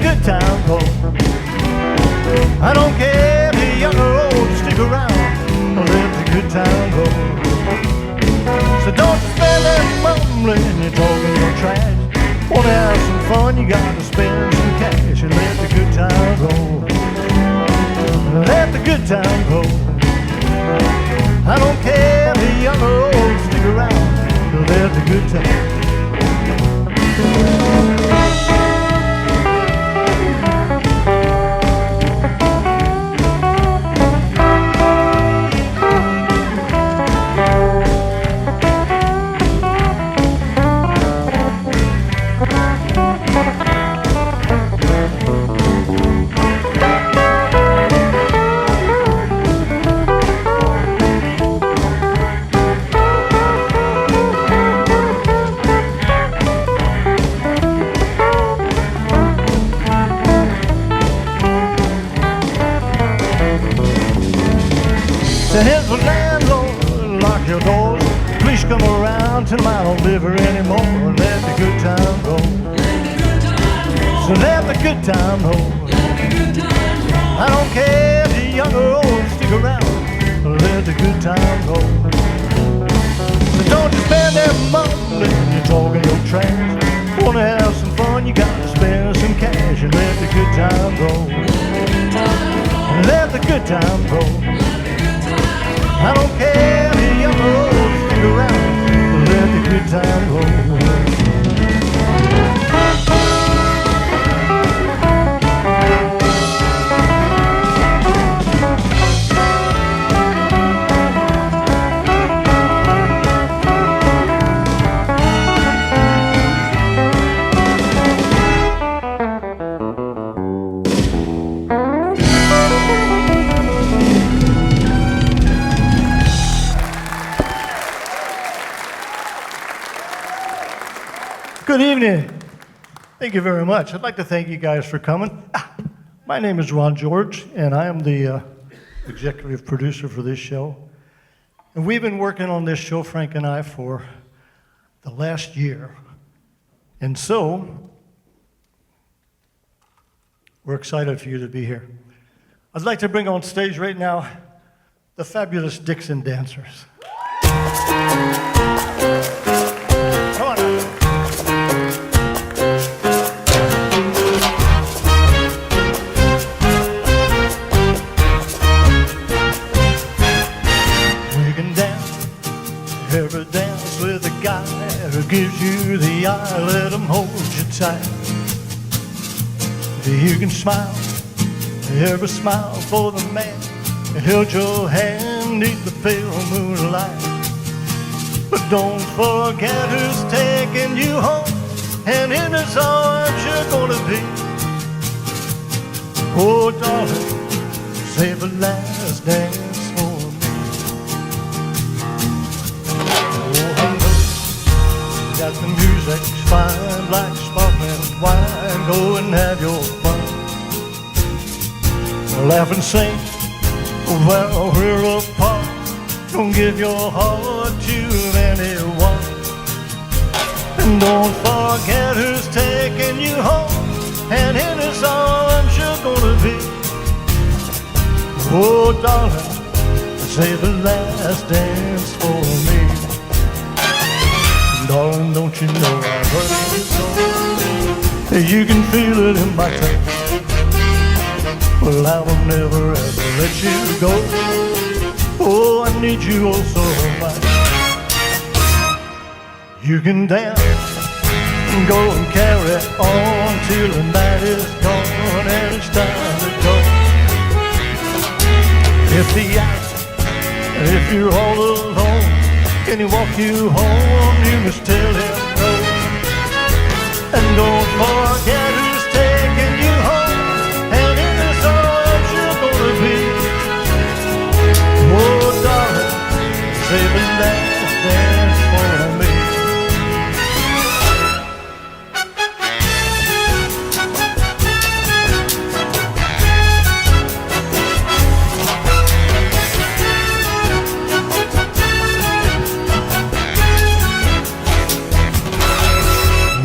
good time go. I don't care if you're young or old, stick around, let the good time go. So don't spend that mumbling and talking your trash. Wanna have some fun, you gotta spend some cash and let the good time go. Let the good time go. I don't care if you're young or old, stick around, let the good time. So here's the landlord, lock your doors. Please come around, tonight I don't live here anymore. Let the good time go. So let the good time roll. I don't care if you're young or old, stick around, let the good time go. So don't you spend that mumbling, you're talking your trash. Wanna have some fun, you gotta spend some cash and let the good time go. Let the good time go. I don't care if you're young or old, stick around, let the good time go. Good evening. Thank you very much. I'd like to thank you guys for coming. My name is Ron George, and I am the executive producer for this show. And we've been working on this show, Frank and I, for the last year. And so, we're excited for you to be here. I'd like to bring on stage right now the Fabulous Dixon Dancers. Come on. Ever dance with a guy who gives you the eye, let him hold you tight. You can smile, ever smile for the man who held your hand neath the pale moonlight. But don't forget who's taking you home, and in his arms you're gonna be. Oh darling, save the last dance. That the music's fine like sparkling wine. Go and have your fun, laugh and sing while we're apart. Don't give your heart to anyone, and don't forget who's taking you home, and in his arms you're gonna be. Oh darling, save the last dance for me. Darling, don't you know I heard you so? You can feel it in my touch. Well, I will never ever let you go. Oh, I need you oh so much. You can dance and go and carry on till the night is gone and it's time to go. If he asks, if you're all alone, can he walk you home? You must tell him no. And don't forget who's taking you home, and in his arms you're gonna be. Oh darling, save the last dance for me.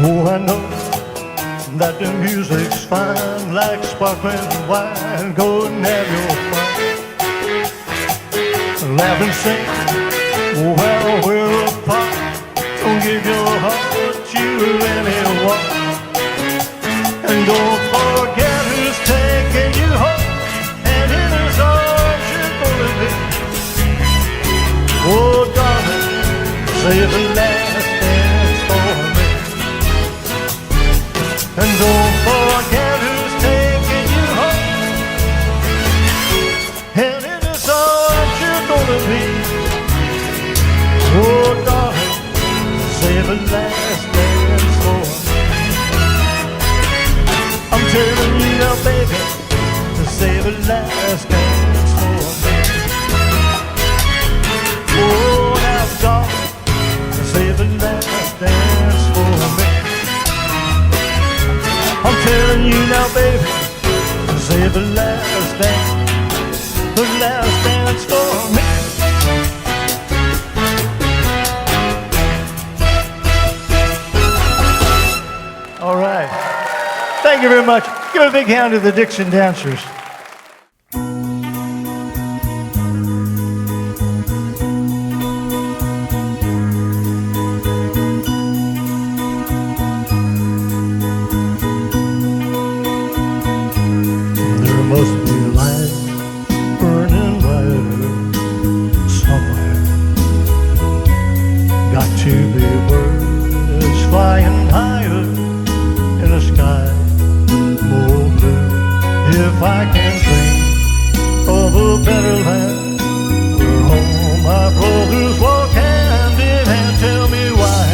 Oh, I know that the music's fine, like sparkling wine. Go and have your fun. Laugh and sing while we're apart. Don't give your heart to anyone. And don't forget who's taking you home. And in his arms you're gonna be. Oh, darling, save the last dance for me. And don't forget who's taking you home. And in his arms you're gonna be. Oh, darling, save the last dance for me. I'm telling you now, baby, to save the last dance for me. Oh, now, darling, to save the last dance for me. I'm telling you now, baby, to save the last dance for me. All right. Thank you very much. Give a big hand to the Dixon Dancers. There must be light burning brighter somewhere. Got to be birds flying higher in the sky. If I can dream of a better land where all my brothers walk hand in hand, tell me why,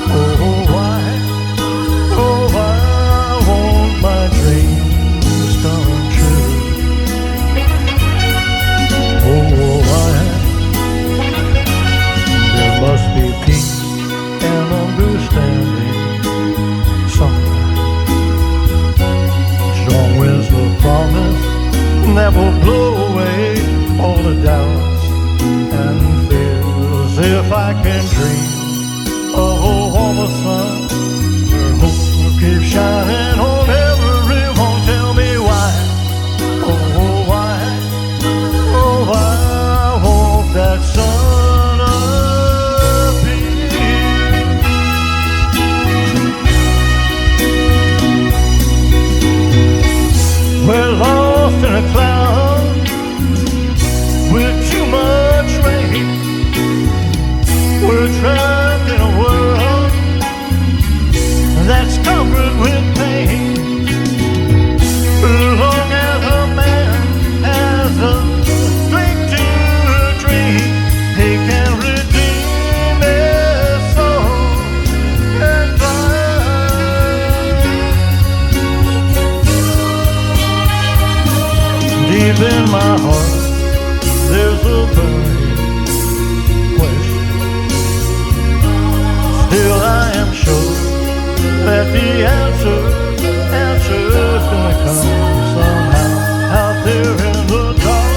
oh why, oh why won't my dreams come true? Oh why? There must be peace and understanding somewhere. Strong winds will promise that will blow away all the doubts and fears. If I can dream of a warmer sun where hope will keep shining on everyone, tell me why, oh why, oh why won't that sun appear? We're lost in a cloud with too much rain. We're trapped in a world that's covered with pain. As long as a man has a drink to drink, he can redeem his soul and find. Deep in my heart, there's a burning question. Still I am sure that the answer's gonna come somehow. Out there in the dark,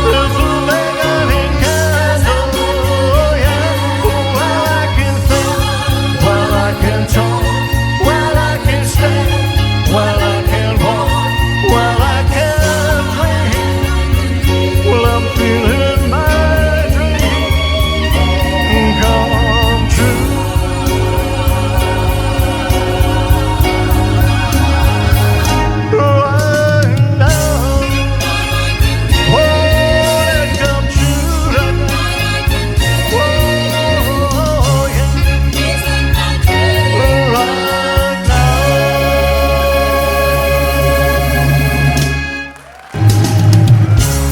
there's a lighting candle. Oh yeah, while I can think, while I can talk, while I can stand, while I can walk, while I can dream. Well, I'm feeling my dream come true. Right now, won't it come true? Whoa, yeah. Right now.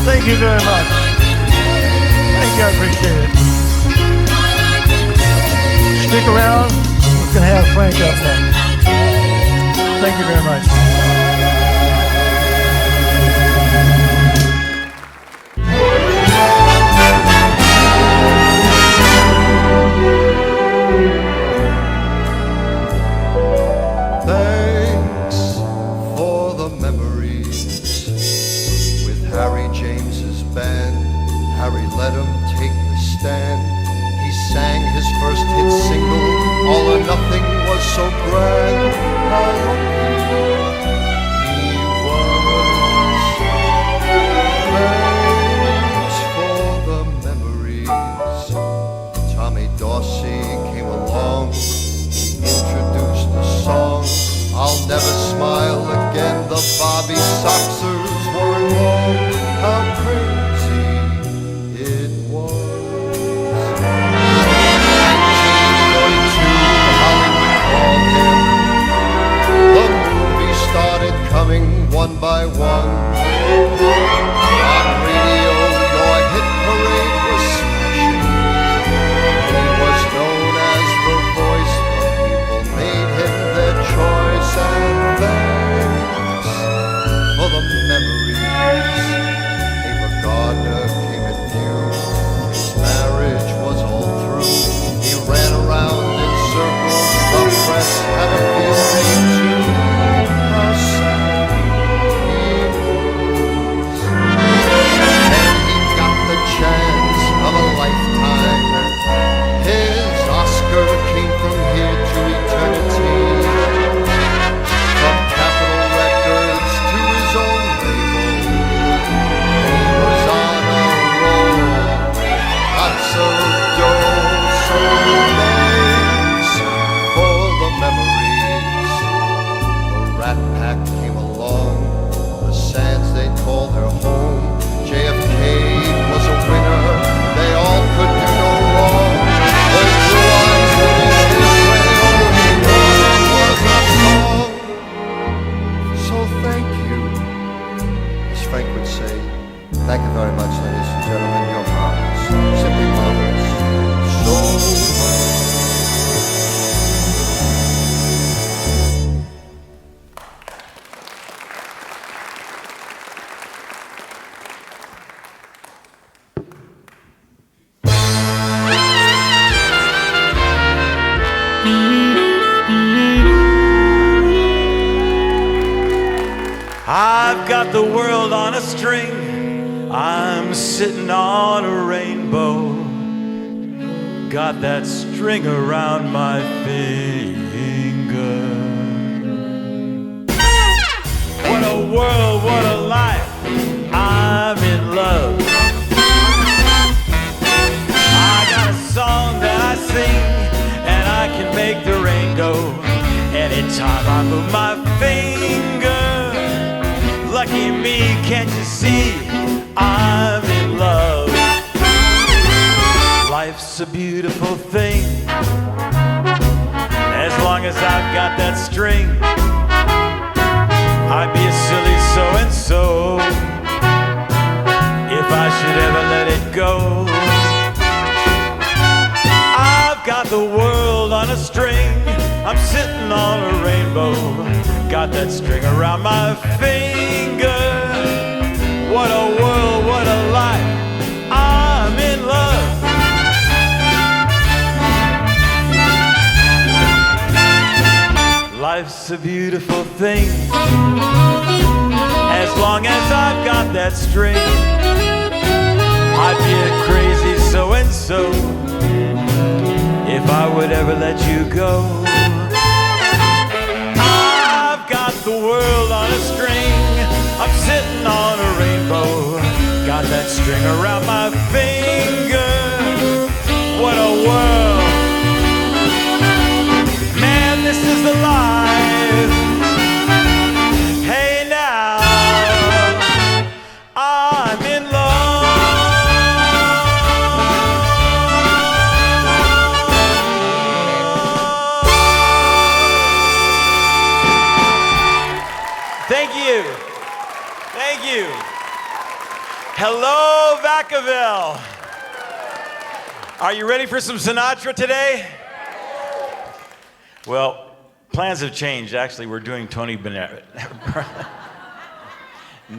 Thank you very much. Thank you, I appreciate it. Stick around. We're going to have Frank up next. Thank you very much. Thanks for the memories with Harry James's band. Harry let him take the stand. He sang his first hit single, All or Nothing was so grand. how lucky he was. Thanks for the memories. Tommy Dorsey came along. He introduced the song, I'll Never Smile Again. The Bobby Soxers weren't wrong. How crazy it was. 1942, Hollywood called him. The movies started coming one by one. On radio, your hit parade was smashing. He was known as the voice. The people made him their choice. And thanks for the memories. Ava Gardner came and knew his marriage was all through. He ran around in circles. The press had a field day too. How sad he was. And he got the chance of a lifetime. His Oscar came from here to eternity. From Capitol Records to his own label, he was on a roll with lots of dough. So thanks for the memories. The Rat Pack came along, the sands they called their home. JFK was a winner, they all could do no wrong. Old Blue Eyes wouldn't Israel, he was a song. So thank you, as Frank would say. Thank you very much, ladies and gentlemen. Your marvelous, simply marvelous. So much. I've got the world on a string. I'm sitting on a rainbow. Got that string around my finger. What a world, what a life. I'm in love. I got a song that I sing, and I can make the rain go anytime I move my finger. Lucky me, can't you see? I'm in love. Life's a beautiful thing. As long as I've got that string, I'd be a silly so-and-so if I should ever let it go. I've got the world on a string. I'm sitting on a rainbow. Got that string around my finger. What a world, what a life. I'm in love. Life's a beautiful thing. As long as I've got that string, I'd be a crazy so-and-so if I would ever let you go. I've got the world on a string. I'm sitting on a rainbow. Got that string around my finger. What a world. Man, this is the life. Hey now, I'm in love. Thank you. Thank you. Hello, Vacaville. Are you ready for some Sinatra today? Well, plans have changed. Actually, we're doing Tony Bennett.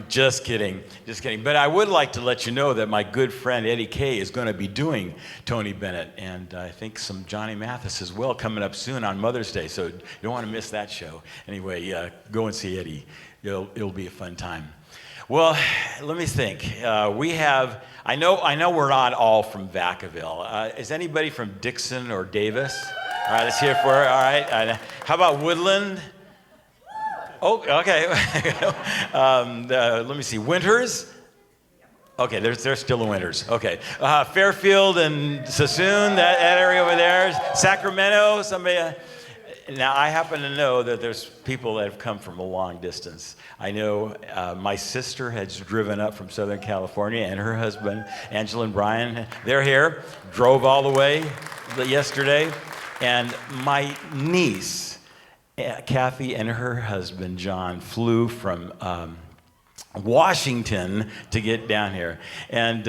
Just kidding. Just kidding. But I would like to let you know that my good friend Eddie Kay is going to be doing Tony Bennett, and I think some Johnny Mathis as well coming up soon on Mother's Day, so you don't want to miss that show. Anyway, go and see Eddie. It'll be a fun time. Well, let me think. We have, I know we're not all from Vacaville. Is anybody from Dixon or Davis? All right, let's hear it for her. All right. How about Woodland? Oh, okay. Let me see. Winters? Okay, they're still the Winters. Okay. Fairfield and Sassoon, that area over there. Sacramento, somebody. Now, I happen to know that there's people that have come from a long distance. I know my sister has driven up from Southern California, and her husband, Angela and Brian, they're here, drove all the way yesterday. And my niece, Kathy, and her husband, John, flew from Washington to get down here. And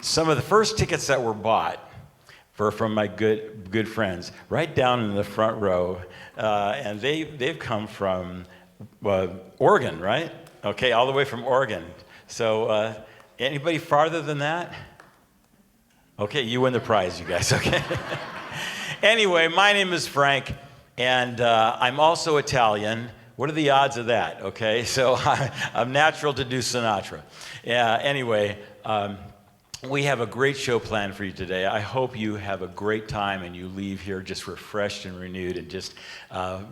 some of the first tickets that were bought from my good friends, right down in the front row, and they've come from Oregon, right? Okay, all the way from Oregon. So anybody farther than that? Okay, you win the prize, you guys. Okay. Anyway, my name is Frank, and I'm also Italian. What are the odds of that? Okay, so I'm natural to do Sinatra. Anyway. We have a great show planned for you today. I hope you have a great time and you leave here just refreshed and renewed and just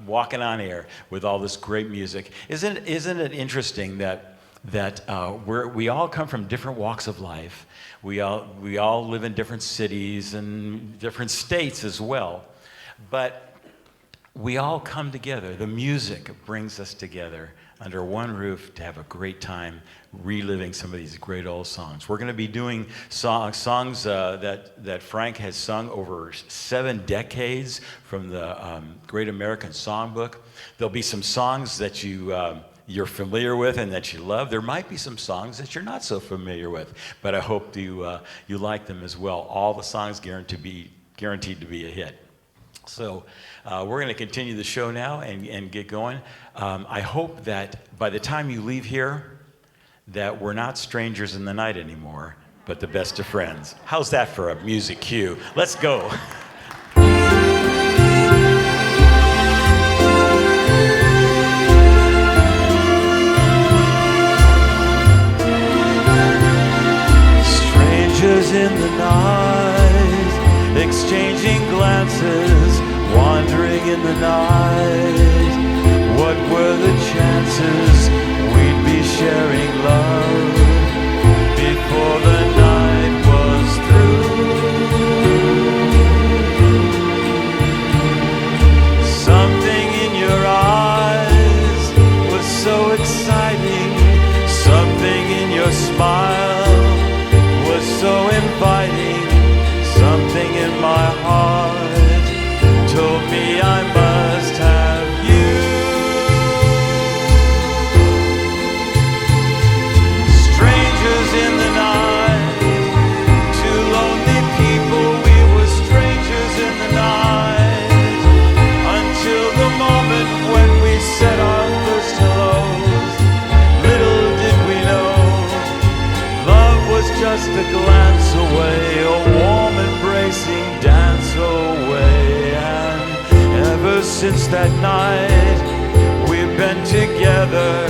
walking on air with all this great music. Isn't it interesting that we all come from different walks of life? We all live in different cities and different states as well, but we all come together. The music brings us together under one roof to have a great time reliving some of these great old songs. We're going to be doing songs that Frank has sung over 7 decades from the Great American Songbook. There'll be some songs that you're familiar with and that you love. There might be some songs that you're not so familiar with, but I hope you like them as well. All the songs guaranteed to be a hit. So we're going to continue the show now and get going. I hope that by the time you leave here, that we're not strangers in the night anymore, but the best of friends. How's that for a music cue? Let's go. Strangers in the night, exchanging glances, wandering in the night. What were the chances we'd be sharing love before the night was through? Something in your eyes was so exciting. Something in your smile was so inviting. Something in my heart told me I must have you. Strangers in the night, 2 lonely people, we were strangers in the night, until the moment when we said our first hellos. Little did we know, love was just a glance away, a warm embracing dance away. And ever since that night, we've been together,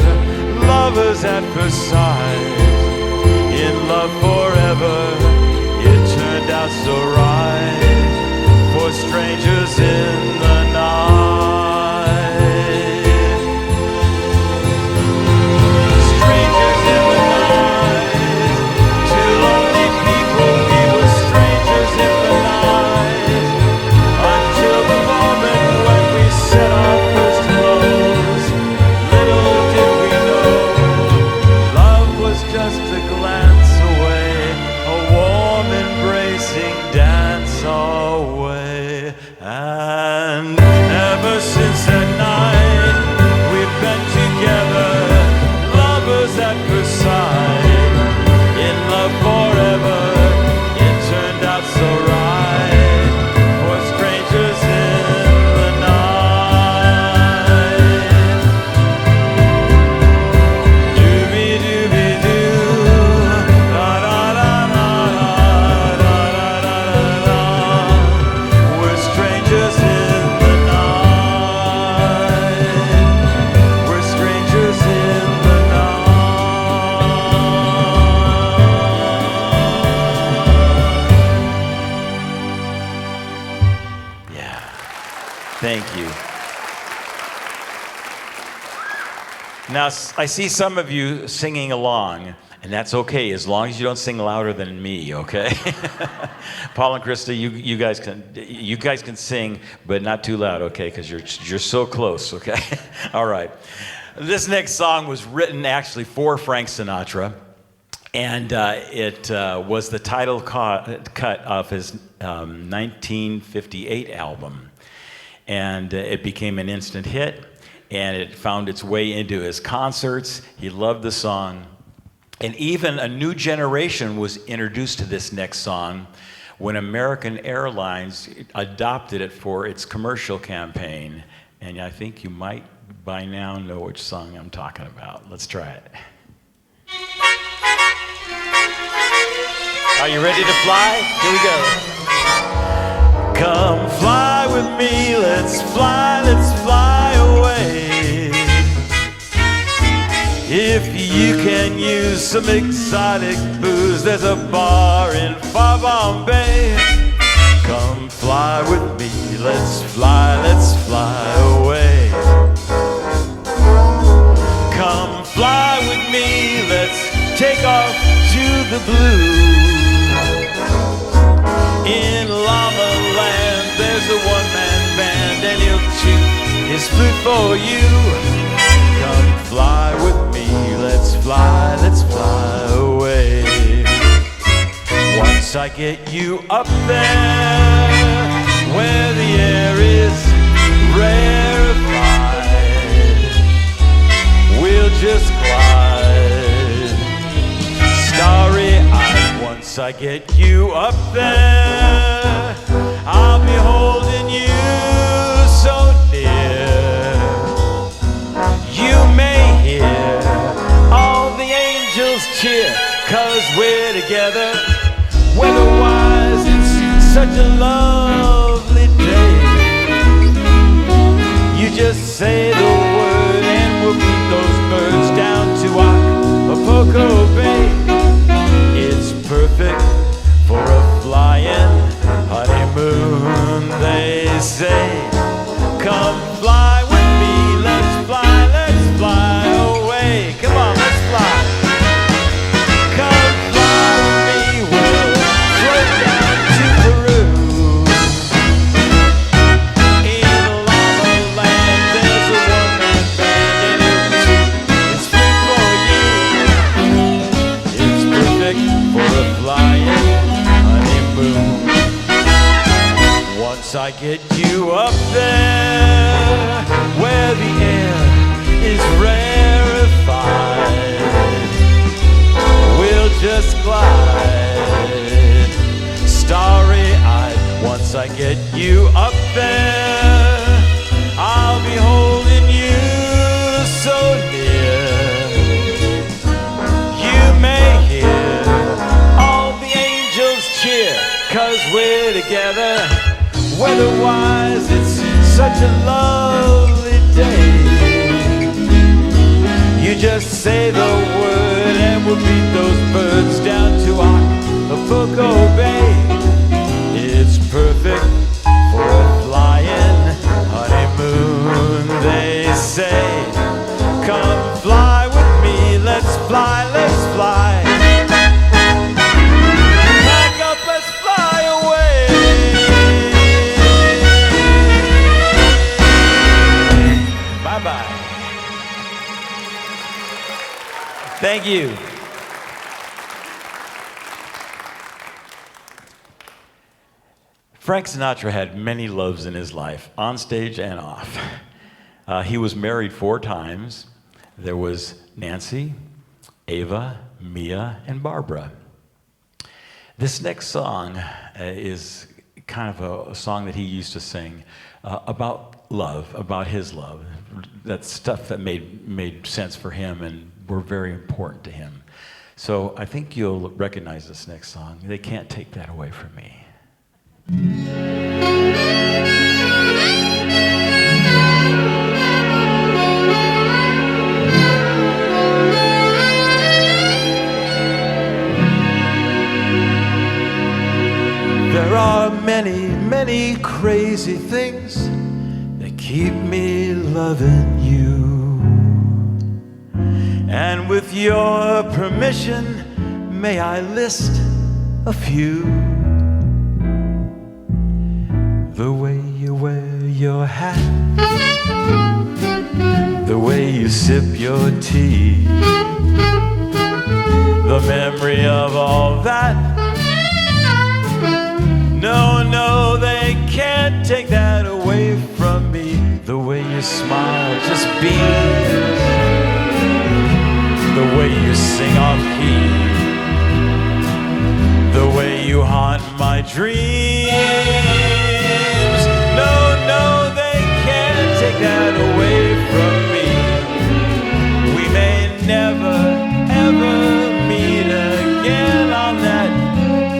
lovers at first sight, in love forever. It turned out so right for strangers in the night. Strangers in the night, 2 lonely people, we were strangers in the night, until the moment when we said our first hellos. Little did we know, love was just a glance away, a warm embracing dance away. And ever since that night, we've been together, lovers at first sight, in love forever. It turned out so right for strangers in the night. Doobie doobie doo, da da da da da da da da da. We're strangers in the night. We're strangers in the night. Yeah. Thank you. Now, I see some of you singing along, and that's okay, as long as you don't sing louder than me, okay? Paul and Krista, you guys can sing, but not too loud, okay? Because you're so close, okay? All right. This next song was written actually for Frank Sinatra, and it was the title cut of his 1958 album, and it became an instant hit. And it found its way into his concerts. He loved the song. And even a new generation was introduced to this next song when American Airlines adopted it for its commercial campaign. And I think you might by now know which song I'm talking about. Let's try it. Are you ready to fly? Here we go. Come fly with me, let's fly away. If you can use some exotic booze, there's a bar in far Bombay. Come fly with me, let's fly away. Come fly with me, let's take off to the blue. In Llama Land, there's a one-man band, and he'll chew his flute for you. Come fly with me, let's fly away. Once I get you up there, where the air is rarefied, we'll just glide, starry-eyed. Once I get you up there, I'll be holding you so near. You may hear all the angels cheer, 'cause we're together. Weather-wise, it's such a lovely day. You just say the word and we'll beat those birds down to Acapulco Bay. It's perfect for a flying honeymoon, they say. Come fly with me, let's fly away. Come on, let's fly. Come fly with me, we'll float down to Peru. In Llama Land, there's a one-man band, and it's free for you. It's perfect for a flying honeymoon. Once I get you up there, where the air is rarefied, we'll just glide, starry-eyed. Once I get you up there, I'll be holding you so near. You may hear all the angels cheer, 'cause we're together. Weather-wise, it's such a lovely day. You just say the word and we'll beat those birds down to Acapulco Bay. It's perfect for a flying honeymoon, they say. Come fly with me, let's fly. Pack up, let's fly away. Bye-bye. Thank you. Frank Sinatra had many loves in his life, on stage and off. He was married 4 times. There was Nancy, Ava, Mia, and Barbara. This next song is kind of a song that he used to sing about love, about his love. That's stuff that made sense for him and were very important to him. So I think you'll recognize this next song. They Can't Take That Away From Me. There are many, many crazy things that keep me loving you. And with your permission, may I list a few? The way you wear your hat, the way you sip your tea, the memory of all that. No, no, they can't take that away from me. The way you smile just beams, the way you sing off key, the way you haunt my dreams. No, no, they can't take that away from me. We may never, ever meet again on that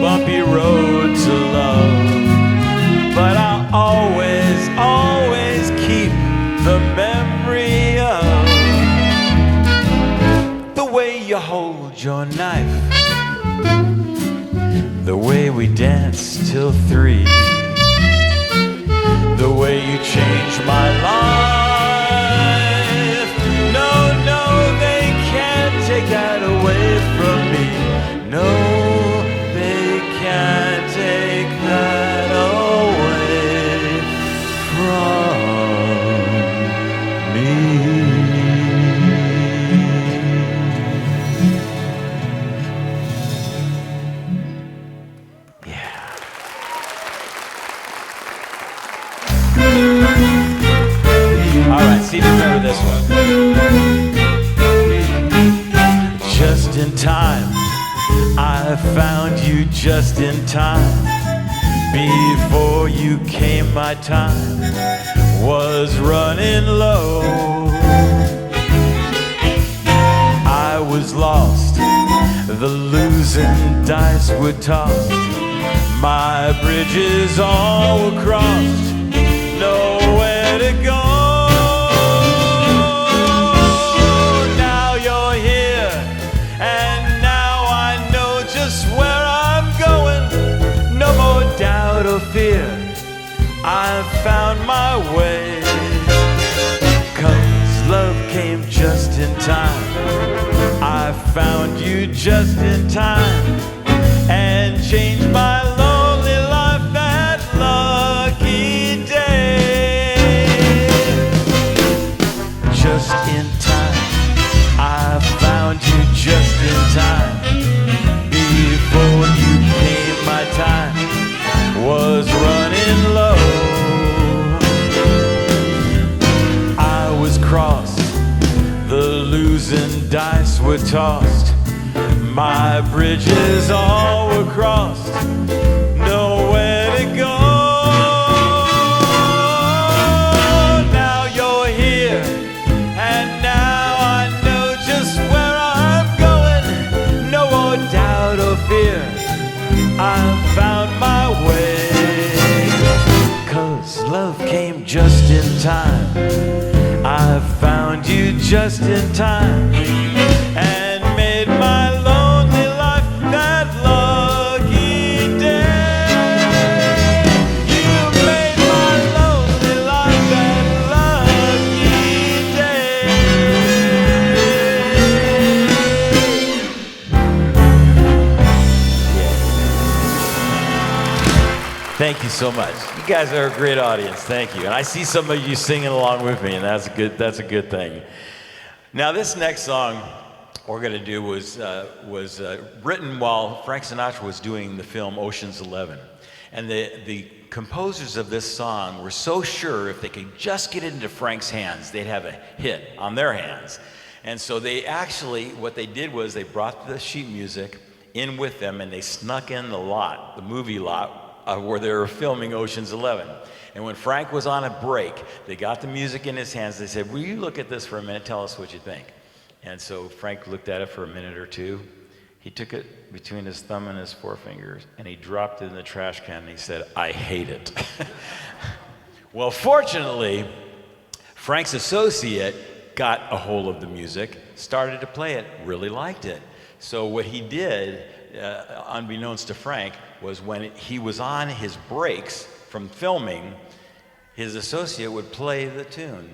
bumpy road to love, but I'll always, always keep the memory of the way you hold your knife, the way we danced till 3, the way you changed my life. No, no, they can't take that away from me. No, they can't take that away from me. All right, see if you remember this one. Just in time, I found you just in time. Before you came, my time was running low. I was lost, the losing dice were tossed. My bridges all were crossed, nowhere to go. Now you're here, and now I know just where I'm going. No more doubt or fear, I've found my way. 'Cause love came just in time, I found you just in time, and changed my lonely life that lucky day. Just in time, I found you just in time. Before you came, my time was running low. I was crossed, the losing dice were tossed. My bridges all were crossed, nowhere to go. Now you're here, and now I know just where I'm going. No more doubt or fear, I've found my way. 'Cause love came just in time, I found you just in time, and made my lonely life that lucky day. You made my lonely life that lucky day. Thank you so much. You guys are a great audience. Thank you. And I see some of you singing along with me, and that's a good thing. Now, this next song we're going to do was written while Frank Sinatra was doing the film Ocean's 11. And the composers of this song were so sure if they could just get it into Frank's hands, they'd have a hit on their hands. And so they actually, what they did was they brought the sheet music in with them, and they snuck in the lot, the movie lot, where they were filming Ocean's 11. And when Frank was on a break, they got the music in his hands. They said, will you look at this for a minute, tell us what you think. And so Frank looked at it for a minute or two. He took it between his thumb and his forefingers, and he dropped it in the trash can, and he said, I hate it. Well, fortunately, Frank's associate got a hold of the music, started to play it, really liked it. So what he did, unbeknownst to Frank, was when he was on his breaks from filming, his associate would play the tune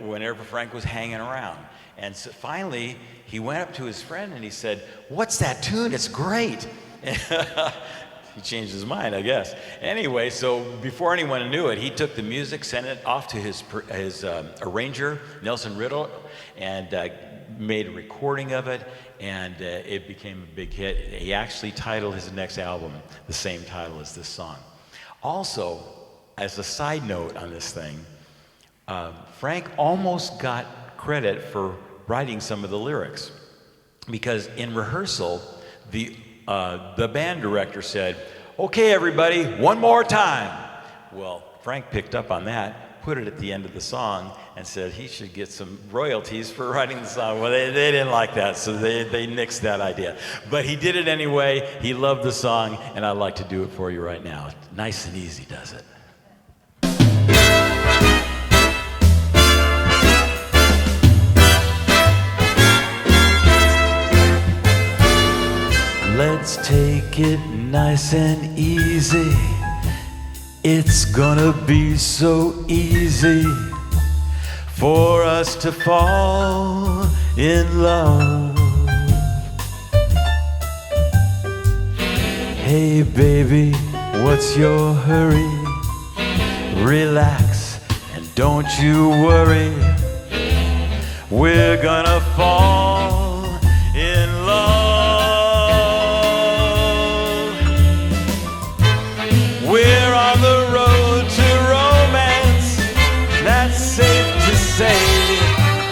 whenever Frank was hanging around. And so finally, he went up to his friend and he said, "What's that tune? It's great." He changed his mind, I guess. Anyway, so before anyone knew it, he took the music, sent it off to his arranger, Nelson Riddle, and made a recording of it, and it became a big hit. He actually titled his next album the same title as this song. Also, as a side note on this thing, Frank almost got credit for writing some of the lyrics, because in rehearsal, the band director said, "Okay, everybody, one more time." Well, Frank picked up on that, put it at the end of the song, and said he should get some royalties for writing the song. Well, they didn't like that, so they nixed that idea. But he did it anyway. He loved the song, and I'd like to do it for you right now. Nice and easy does it. Let's take it nice and easy. It's gonna be so easy for us to fall in love. Hey baby, what's your hurry? Relax and don't you worry. We're gonna fall in love. We're on the road to romance, that's safe to say,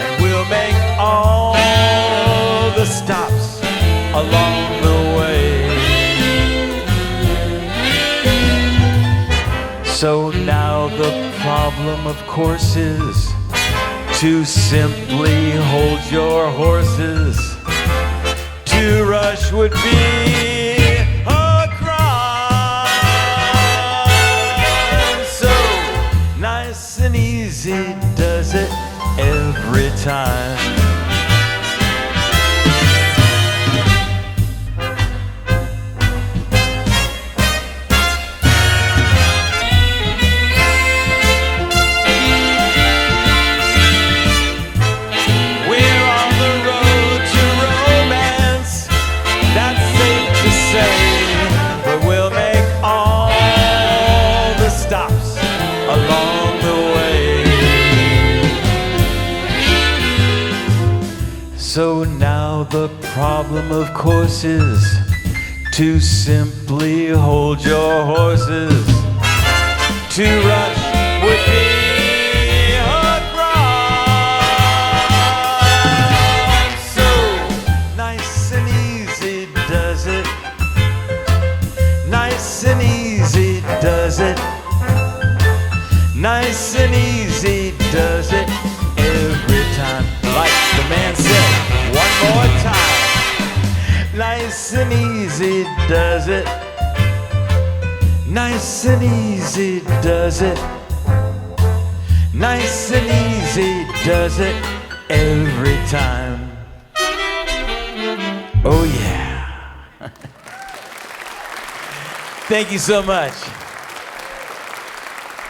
and we'll make all the stops along the way. So now the problem, of course, is to simply hold your horses. To rush would be a crime. So nice and easy does it every time. So now the problem, of course, is to simply hold your horses. To rush would be a crime. So nice and easy does it. Nice and easy does it. Nice and easy does it every time. Like the man said, one more time. Nice and easy does it. Nice and easy does it. Nice and easy does it every time. Oh yeah. Thank you so much.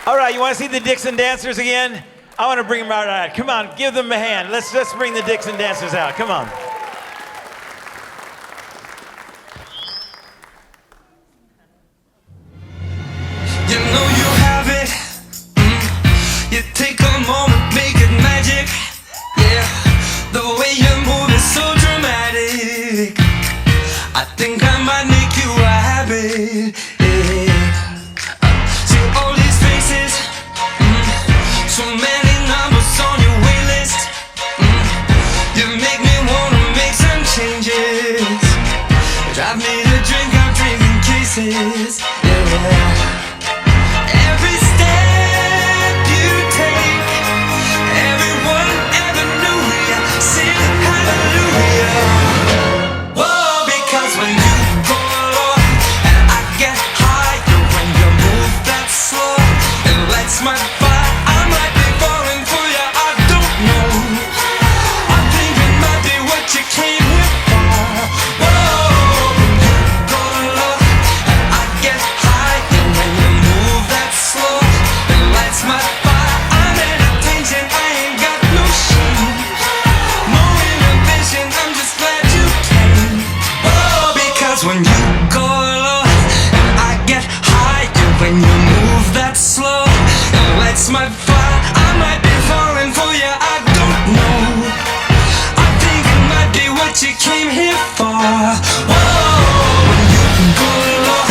All right, you want to see the Dixon Dancers again? I want to bring them out. Come on, give them a hand. Let's bring the Dixon Dancers out. Come on. You know you have it. You take a moment, make it magic. Yeah, the way you move is so dramatic. I think I might make you a habit. Yeah. See all these faces, so many numbers on your waitlist. You make me wanna make some changes. Drive me to drink, I'm drinking cases. Yeah. Every step you take, everyone ever knew ya. Sing hallelujah. Whoa, because when you go low and I get higher, when you move that slow, it lights my fire. I might be falling for you, I don't know. I think it might be what you came here for. Whoa, when you go low and I get higher, when you when you go low, and I get higher when you move that slow. It lights my fire, I might be falling for you, I don't know. I think it might be what you came here for. Whoa, when you go low,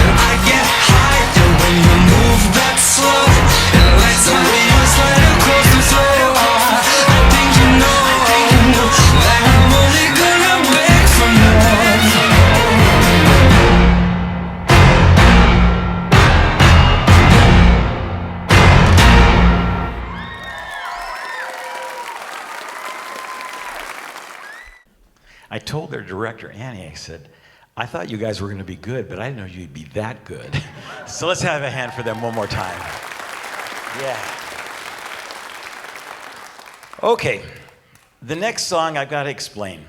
and I get higher when you move that slow. It lights my fire, slide across the floor. I think you know that I'm only gonna beg for more. I told their director, Annie, I said, I thought you guys were going to be good, but I didn't know you'd be that good. So let's have a hand for them one more time. Yeah. Okay, the next song I've got to explain.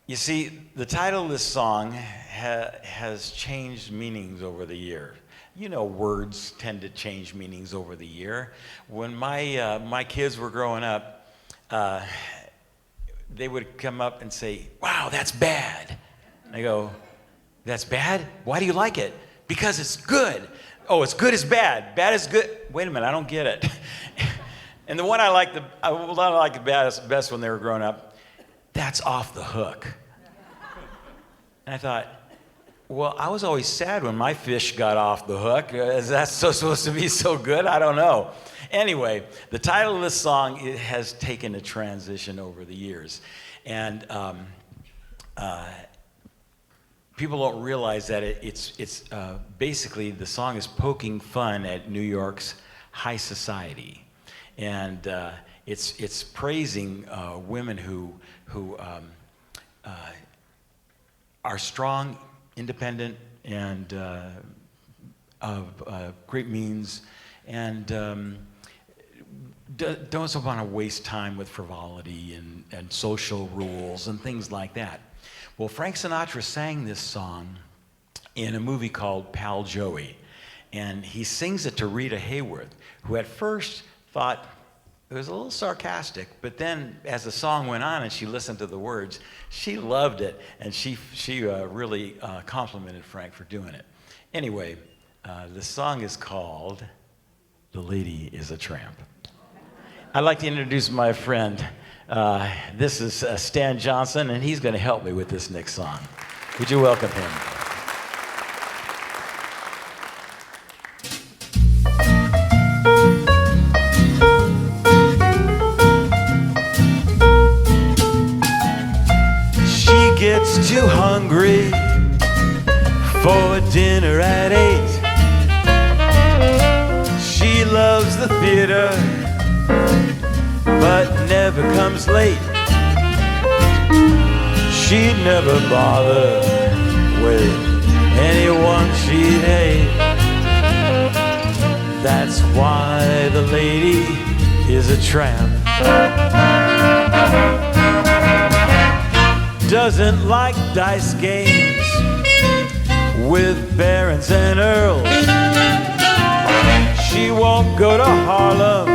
You see, the title of this song has changed meanings over the year. You know, words tend to change meanings over the year. When my kids were growing up, they would come up and say, wow, that's bad. And I go, that's bad? Why do you like it? Because it's good. Oh, it's good is bad. Bad is good. Wait a minute, I don't get it. And the one I liked the best when they were growing up, that's off the hook. And I thought, well, I was always sad when my fish got off the hook. Is that supposed to be so good? I don't know. Anyway, the title of this song, it has taken a transition over the years. And people don't realize that it's basically, the song is poking fun at New York's high society. And it's praising women who are strong, independent, and of great means, and don't want to waste time with frivolity and social rules and things like that. Well, Frank Sinatra sang this song in a movie called Pal Joey, and he sings it to Rita Hayworth, who at first thought it was a little sarcastic, but then as the song went on and she listened to the words, she loved it, and she really complimented Frank for doing it. Anyway, the song is called "The Lady Is a Tramp." I'd like to introduce my friend. This is Stan Johnson, and he's going to help me with this next song. Would you welcome him? She gets too hungry for dinner at 8. She loves the theater, but never comes late. She'd never bother with anyone she'd hate. That's why the lady is a tramp. Doesn't like dice games with barons and earls. She won't go to Harlem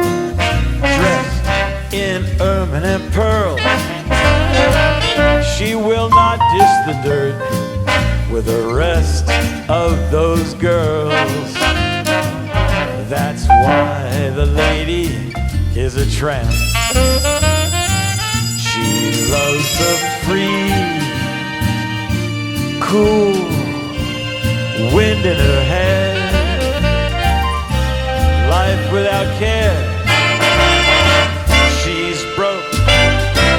dressed in ermine and pearls. She will not dish the dirt with the rest of those girls. That's why the lady is a tramp. She loves the free, cool wind in her hair, life without care. She's broke,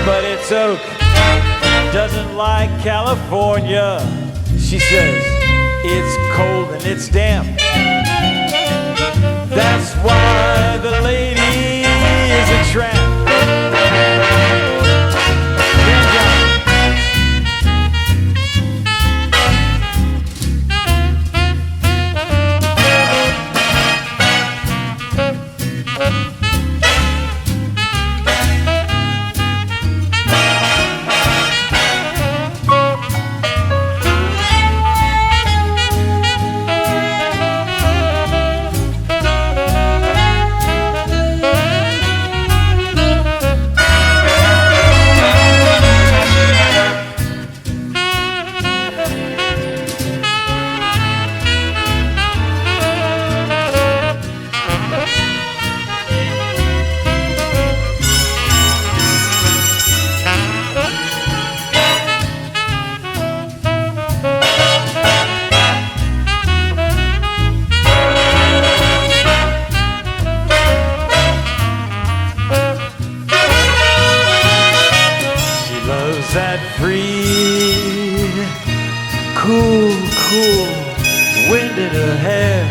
but it's oak. Doesn't like California. She says it's cold and it's damp. That's why the lady is a tramp. cool wind in her hair.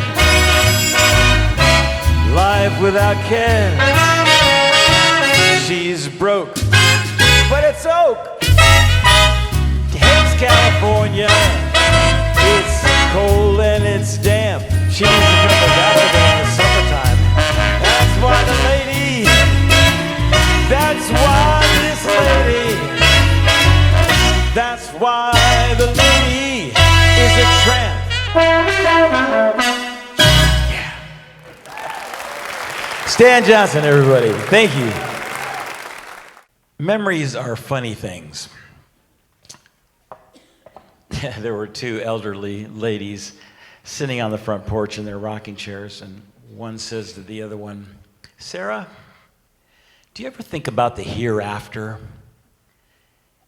Life without care. She's broke, but it's oak. Hates California. It's cold and it's damp. She needs to come back in the summertime. That's why the lady. That's why this lady. That's why the lady is a tramp. Yeah. Stan Johnson, everybody. Thank you. Memories are funny things. There were two elderly ladies sitting on the front porch in their rocking chairs, and one says to the other one, Sarah, do you ever think about the hereafter?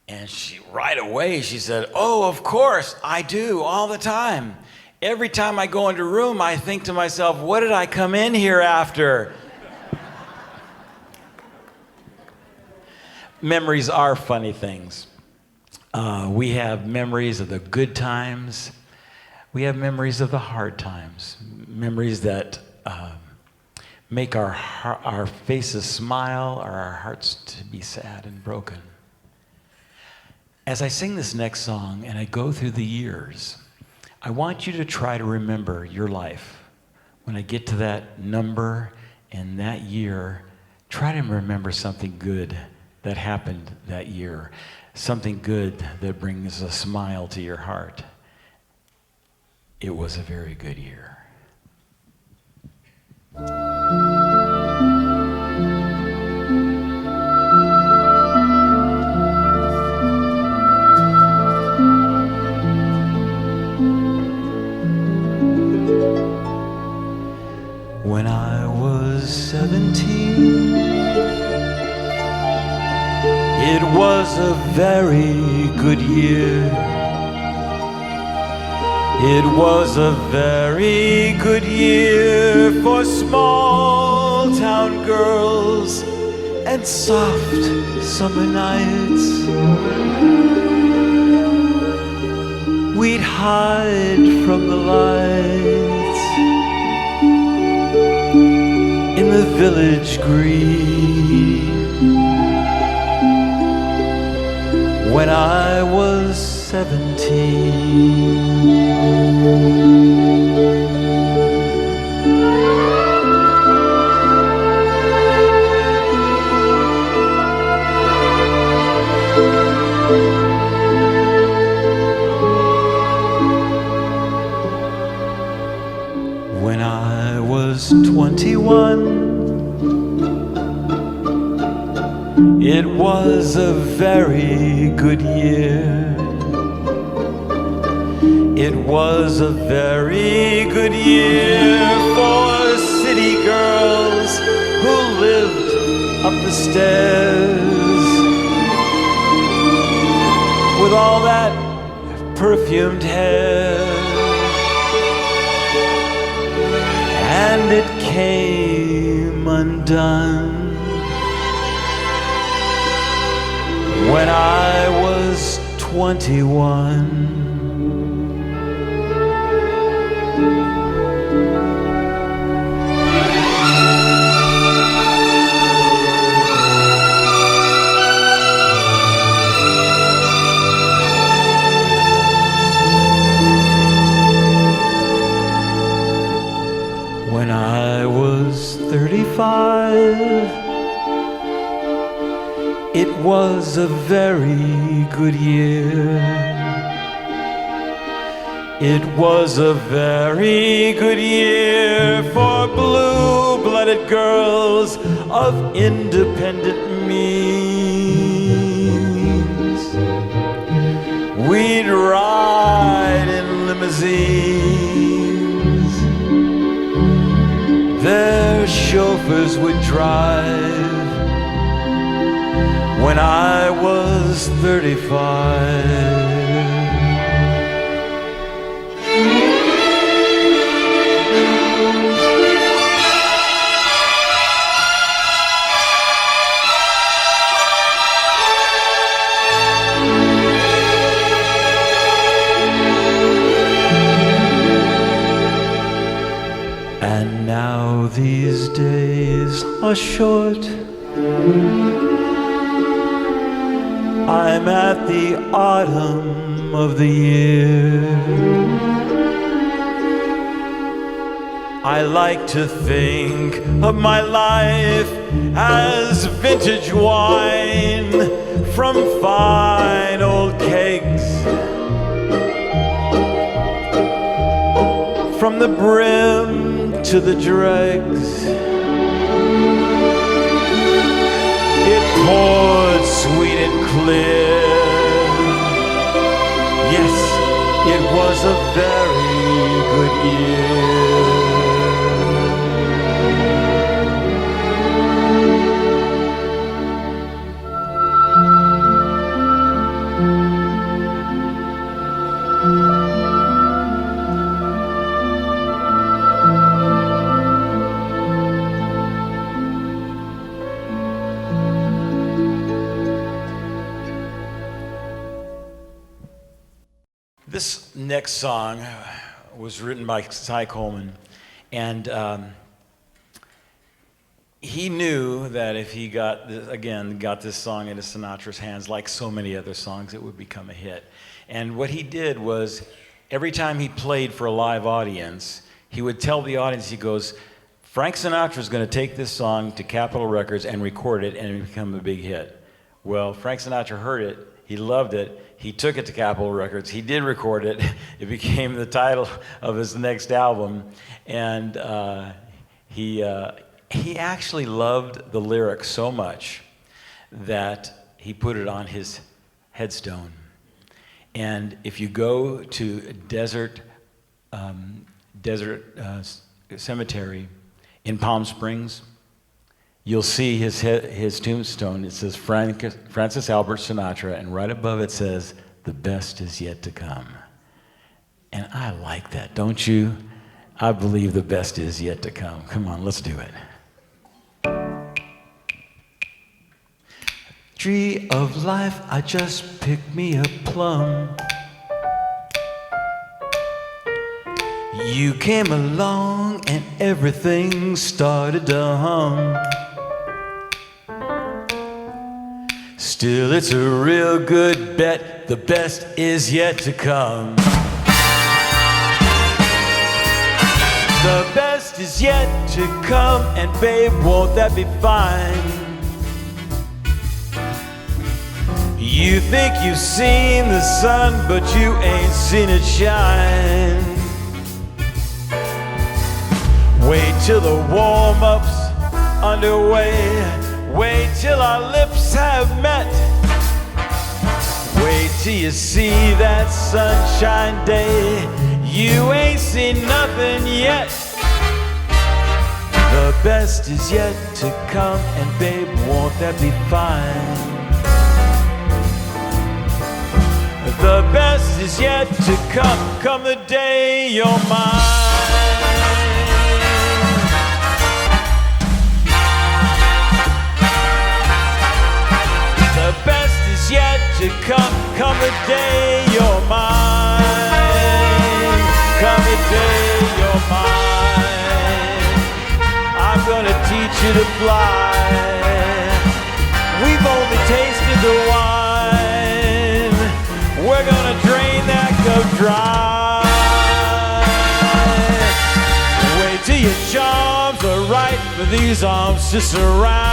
And she, right away, she said, oh, of course, I do, all the time. Every time I go into a room, I think to myself, what did I come in here after? Memories are funny things. We have memories of the good times. We have memories of the hard times. Memories that make our faces smile or our hearts to be sad and broken. As I sing this next song and I go through the years, I want you to try to remember your life. When I get to that number and that year, try to remember something good that happened that year. Something good that brings a smile to your heart. It was a very good year. When I was 17, it was a very good year. It was a very good year for small town girls and soft summer nights. We'd hide from the lights in the village green. When I was 17. When I was 21, it was a very good year. It was a very good year for city girls who lived up the stairs with all that perfumed hair. And it came undone when I was 21. When I was 35, it was a very good year. It was a very good year for blue-blooded girls of independent means. We'd ride in limousines. Their chauffeurs would drive. When I was 35. know these days are short. I'm at the autumn of the year. I like to think of my life as vintage wine from fine old kegs. From the brim to the dregs, it poured sweet and clear. Yes, it was a very good year. This next song was written by Cy Coleman, and he knew that if he got this song into Sinatra's hands, like so many other songs, it would become a hit. And what he did was, every time he played for a live audience, he would tell the audience, he goes, Frank Sinatra's going to take this song to Capitol Records and record it, and it would become a big hit. Well, Frank Sinatra heard it, he loved it, he took it to Capitol Records, he did record it, it became the title of his next album, and he actually loved the lyrics so much that he put it on his headstone. And if you go to Desert Cemetery in Palm Springs, you'll see his tombstone. It says Francis Albert Sinatra, and right above it says, "The best is yet to come." And I like that, don't you? I believe the best is yet to come. Come on, let's do it. Tree of life, I just picked me a plum. You came along and everything started to hum. Still, it's a real good bet, the best is yet to come. The best is yet to come, and babe, won't that be fine? You think you've seen the sun, but you ain't seen it shine. Wait till the warm-up's underway. Wait till our lips have met. Wait till you see that sunshine day. You ain't seen nothing yet. The best is yet to come, and babe, won't that be fine? The best is yet to come the day you're mine. The best is yet to come the day you're mine. Come the day you're mine. I'm gonna teach you to fly. We've only tasted the wine. We're gonna drain that cup dry. Wait till your charms are right for these arms to surround.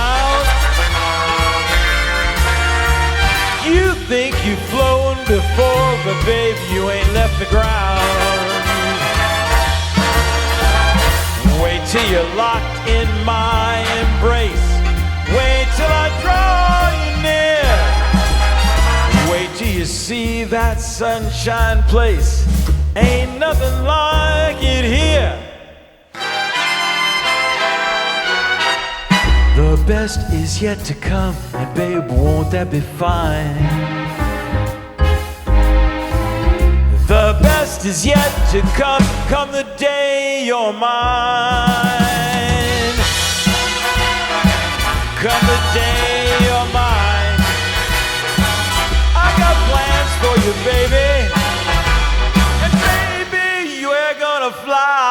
You think you've flown before, but babe, you ain't left the ground. Wait till you're locked in my embrace. Wait till I draw you near. Wait till you see that sunshine place. Ain't nothing like it here. The best is yet to come, and babe, won't that be fine? The best is yet to come the day you're mine. Come the day you're mine. I got plans for you, baby. And baby, you're gonna fly.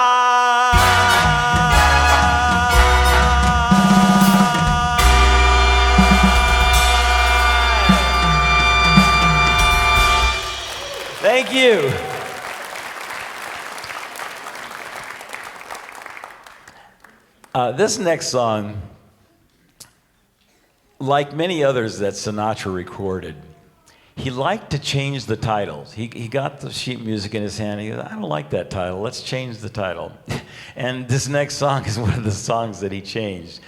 This next song, like many others that Sinatra recorded, he liked to change the titles. He got the sheet music in his hand. He goes, I don't like that title. Let's change the title. And this next song is one of the songs that he changed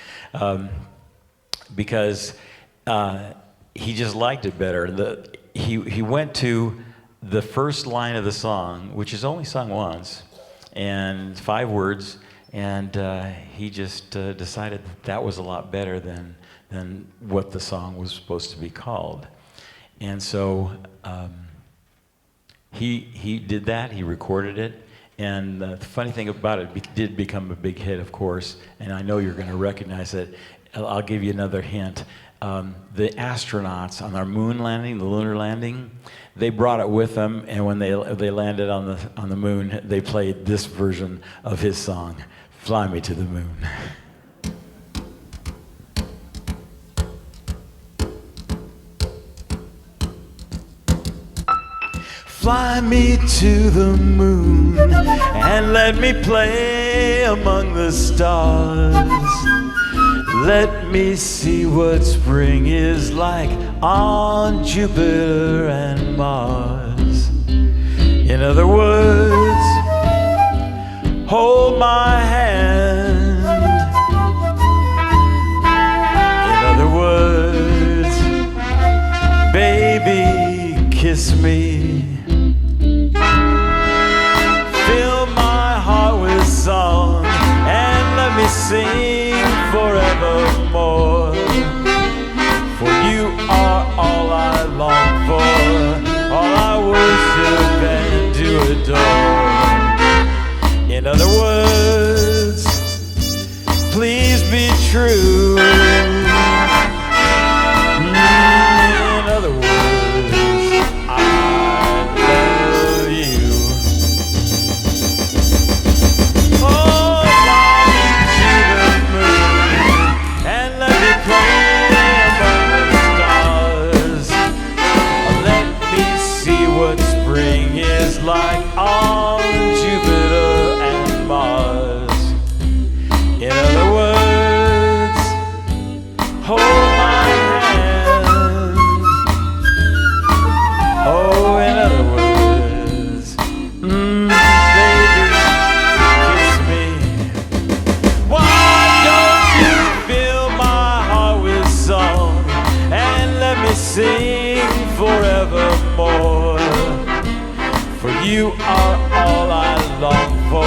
because he just liked it better. He went to the first line of the song, which is only sung once, and 5 words, and he just decided that was a lot better than what the song was supposed to be called. And so he did that, he recorded it, and the funny thing about it, it did become a big hit, of course, and I know you're going to recognize it. I'll give you another hint. The astronauts on our moon landing, the lunar landing, they brought it with them, and when they landed on the moon, they played this version of his song, Fly Me to the Moon. Fly me to the moon and let me play among the stars. Let me see what spring is like on Jupiter and Mars. In other words, hold my hand. In other words, baby, kiss me. Fill my heart with song and let me sing forevermore. For you are all I long for, all I worship and do adore. In other words, please be true. In other words, I love you. Oh, fly me to the moon and let me play among the stars. Let me see what spring is like on Jupiter and Mars. In other words, hold my hand. Oh, in other words, baby, kiss me. Why don't you fill my heart with song and let me sing forevermore? For you are all I long for,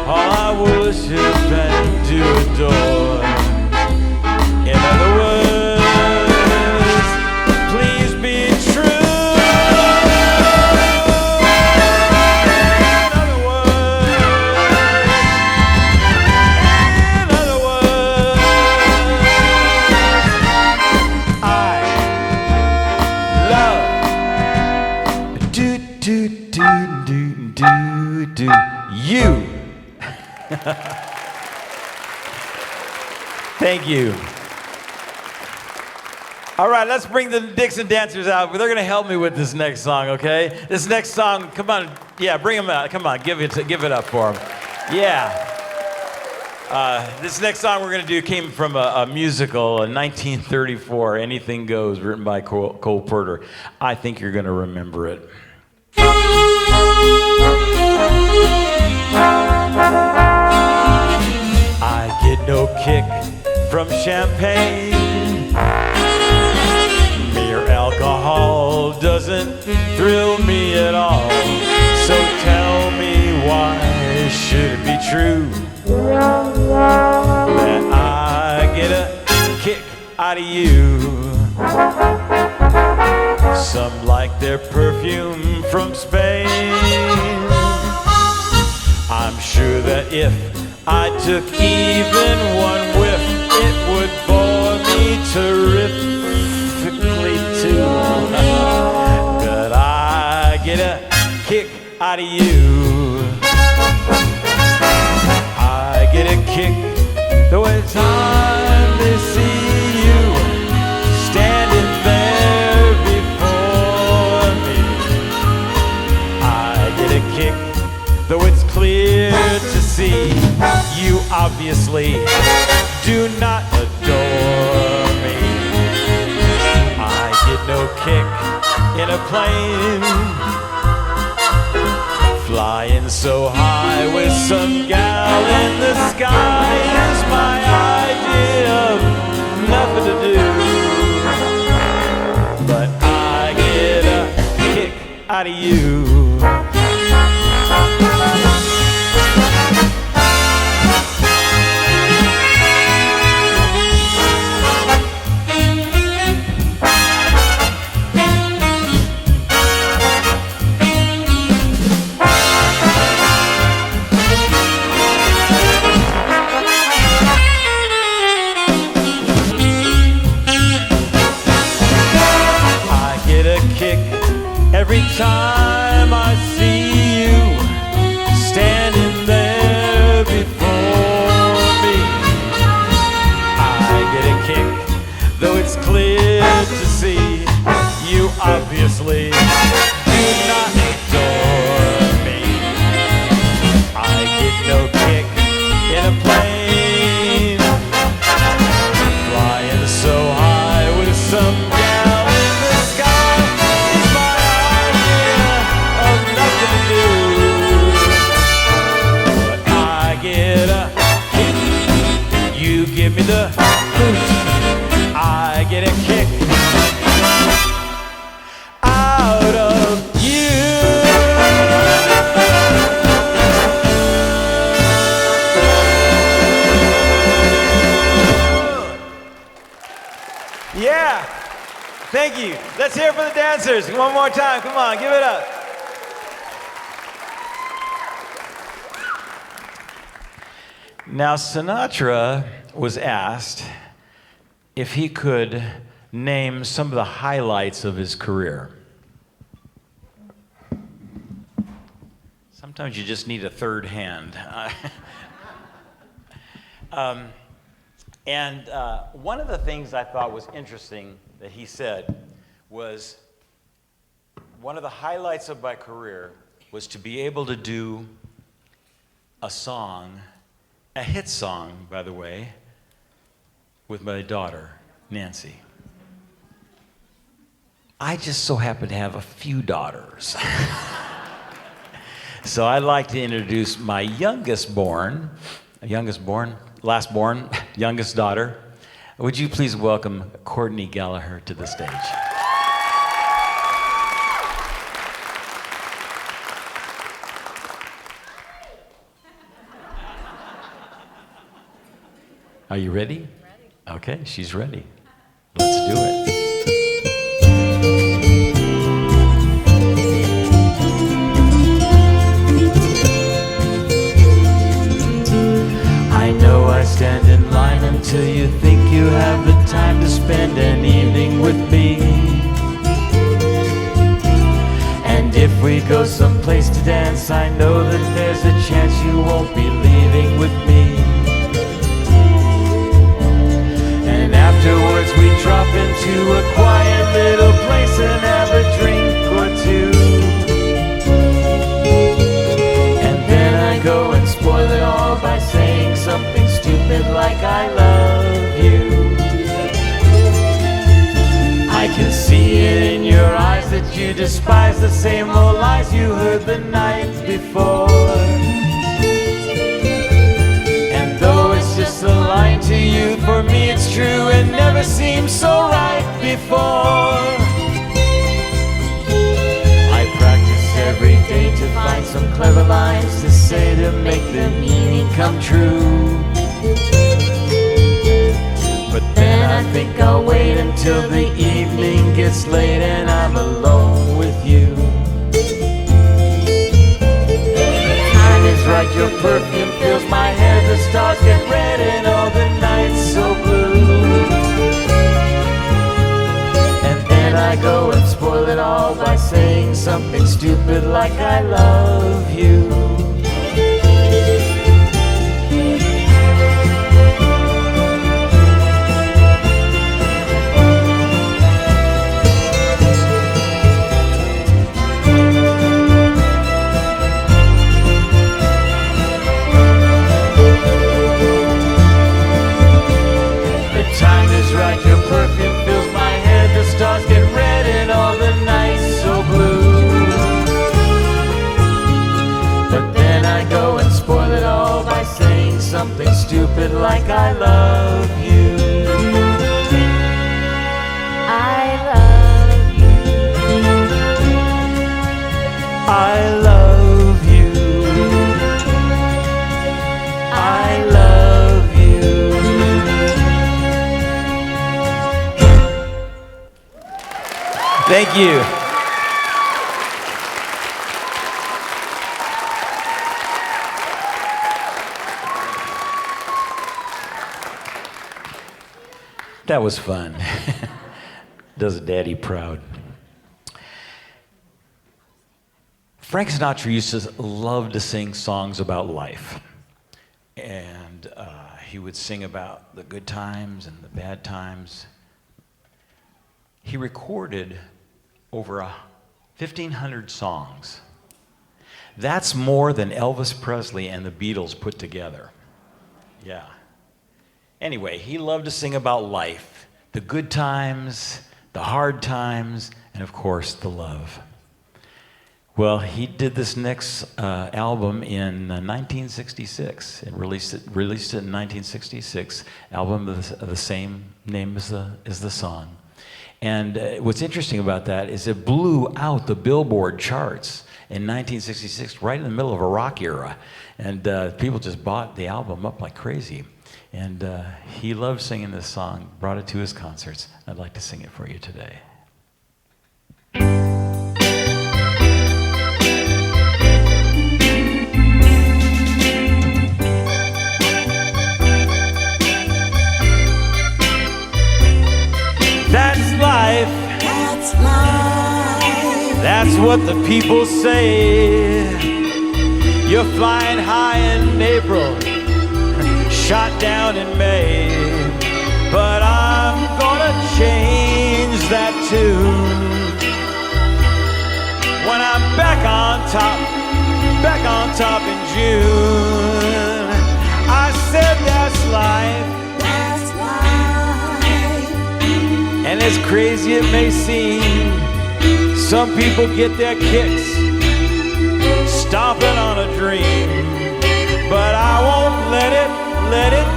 all I worship and do adore. In other words, please be true. In other words, I love you. Thank you. All right, let's bring the Dixon Dancers out. They're going to help me with this next song, okay? This next song, come on. Yeah, bring them out. Come on, give it up for them. Yeah. This next song we're going to do came from a musical in 1934, Anything Goes, written by Cole Porter. I think you're going to remember it. I get no kick from champagne. Mere alcohol doesn't thrill me at all. So tell me, why should it be true that I get a kick out of you? Some like their perfume from Spain. I'm sure that if I took even one whiff, it would bore me terrifically too. But I get a kick out of you. I get a kick the way time they see you standing there before me. I get a kick though it's clear to see you obviously do not adore me. I get no kick in a plane, flying so high with some gal in the sky is my idea of nothing to do. But I get a kick out of you. Every time I see you standing there before me, I get a kick, though it's clear to see you obviously do not adore me. I get no kick in a plane, flying so high with some gal in the sky. Give me the hoot, I get a kick out of you. Yeah, thank you. Let's hear it for the dancers. One more time, come on, give it up. Now, Sinatra was asked if he could name some of the highlights of his career. Sometimes you just need a third hand. One of the things I thought was interesting that he said was, one of the highlights of my career was to be able to do a song, a hit song, by the way, with my daughter, Nancy. I just so happen to have a few daughters. So I'd like to introduce my youngest daughter. Would you please welcome Courtney Gallagher to the stage? Are you ready? Ready. Okay, she's ready. Let's do it. I know I stand in line until you think you have the time to spend an evening with me. And if we go someplace to dance, I know that there's a chance you won't be leaving with me. Afterwards we drop into a quiet little place and have a drink or two. And then I go and spoil it all by saying something stupid like I love you. I can see it in your eyes that you despise the same old lies you heard the night before. Just a line to you, for me it's true, it never seemed so right before. I practice every day to find some clever lines to say to make the meaning come true. But then I think I'll wait until the evening gets late and I'm alone with you. Right, your perfume fills my head, the stars get red and all the nights so blue. And then I go and spoil it all by saying something stupid like I love you. something stupid like I love you. I love you. I love you. I love you. Thank you. That was fun. Does Daddy proud. Frank Sinatra used to love to sing songs about life. And he would sing about the good times and the bad times. He recorded over 1,500 songs. That's more than Elvis Presley and the Beatles put together. Yeah. Anyway, he loved to sing about life, the good times, the hard times, and of course, the love. Well, he did this next album in 1966 and released it in 1966. Album of the same name as the song. And what's interesting about that is it blew out the Billboard charts in 1966, right in the middle of a rock era. And people just bought the album up like crazy. And he loved singing this song, brought it to his concerts. I'd like to sing it for you today. That's life. That's life. That's what the people say. You're flying high in April, shot down in May. But I'm gonna change that tune. When I'm back on top in June. I said that's life. That's life. And as crazy it may seem, some people get their kicks stomping on a dream. But I won't let it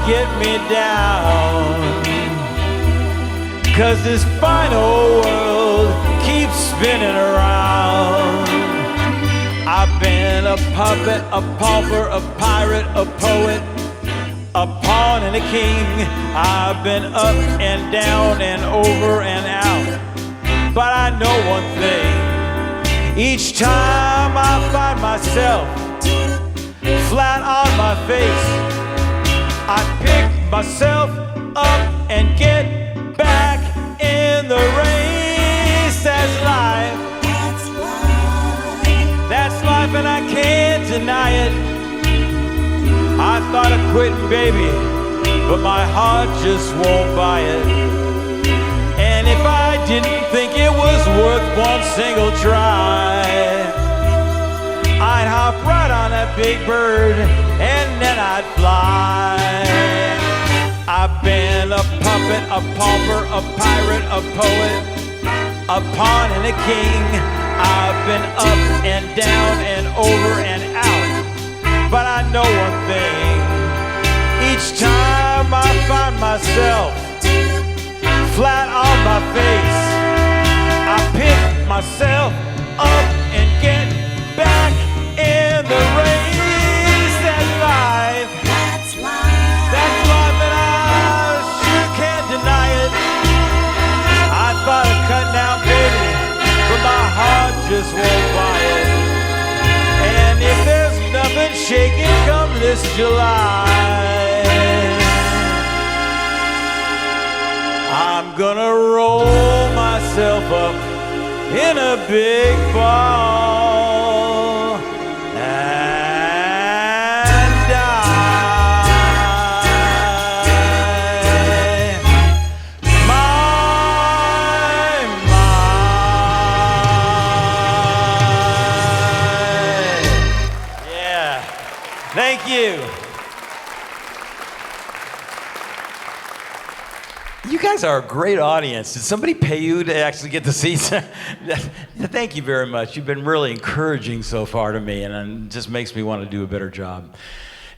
get me down. 'Cause this fine old world keeps spinning around. I've been a puppet, a pauper, a pirate, a poet, a pawn and a king. I've been up and down and over and out. But I know one thing. Each time I find myself flat on my face, I pick myself up and get back in the race. That's life. That's life. That's life and I can't deny it. I thought of quitting, baby, but my heart just won't buy it. And if I didn't think it was worth one single try, I'd hop right on that big bird and then I'd fly. I've been a puppet, a pauper, a pirate, a poet, a pawn and a king. I've been up and down and over and out. But I know one thing. Each time I find myself flat on my face, I pick myself up and get back in the race. That's life. That's life. That's life and I sure can't deny it. I thought of cutting out, baby, but my heart just won't buy it. And if there's nothing shaking come this July, I'm gonna roll myself up in a big ball and die. My. Yeah. Thank you. You guys are a great audience. Did somebody pay you to actually get the seats? Thank you very much. You've been really encouraging so far to me, and it just makes me want to do a better job.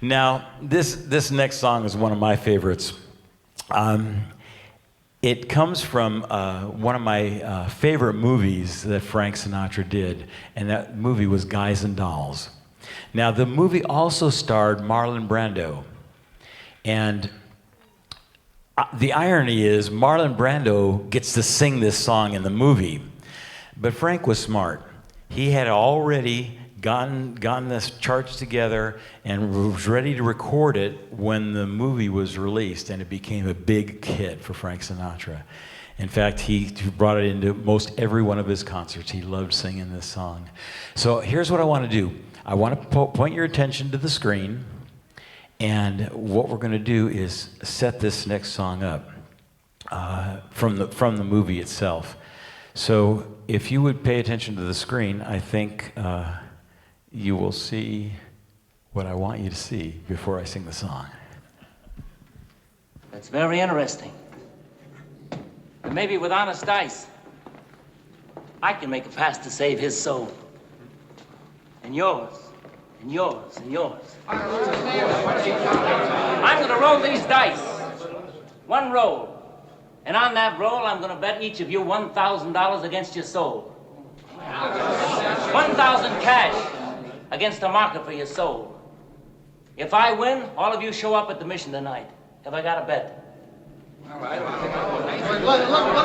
Now, this next song is one of my favorites. It comes from one of my favorite movies that Frank Sinatra did, and that movie was Guys and Dolls. Now, the movie also starred Marlon Brando, and the irony is Marlon Brando gets to sing this song in the movie, but Frank was smart. He had already gotten this charts together and was ready to record it when the movie was released, and it became a big hit for Frank Sinatra. In fact, he brought it into most every one of his concerts. He loved singing this song. So here's what I want to do. I want to point your attention to the screen, and what we're going to do is set this next song up from the movie itself. So if you would pay attention to the screen, I think you will see what I want you to see before I sing the song. That's very interesting. But maybe with honest dice, I can make a pass to save his soul. And yours, and yours, and yours. I'm gonna roll these dice. One roll. And on that roll, I'm gonna bet each of you $1,000 against your soul. 1,000 cash against a market for your soul. If I win, all of you show up at the mission tonight. Have I got a bet? Let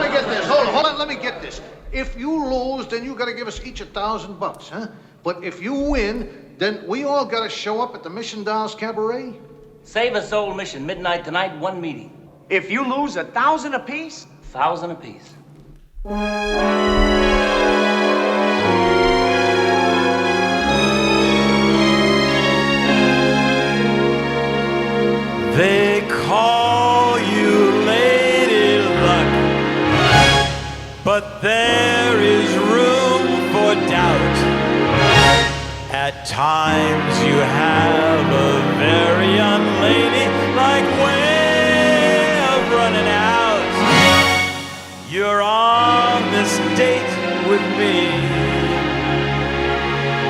me get this. Hold on. Let me get this. If you lose, then you got to give us each $1,000, huh? But if you win, then we all got to show up at the Mission Dolls Cabaret. Save a soul mission, midnight tonight, one meeting. If you lose 1,000 apiece? 1,000 apiece. They call you Lady Luck, but there is room for doubt. At times you have a very unladylike way of running out. You're on this date with me.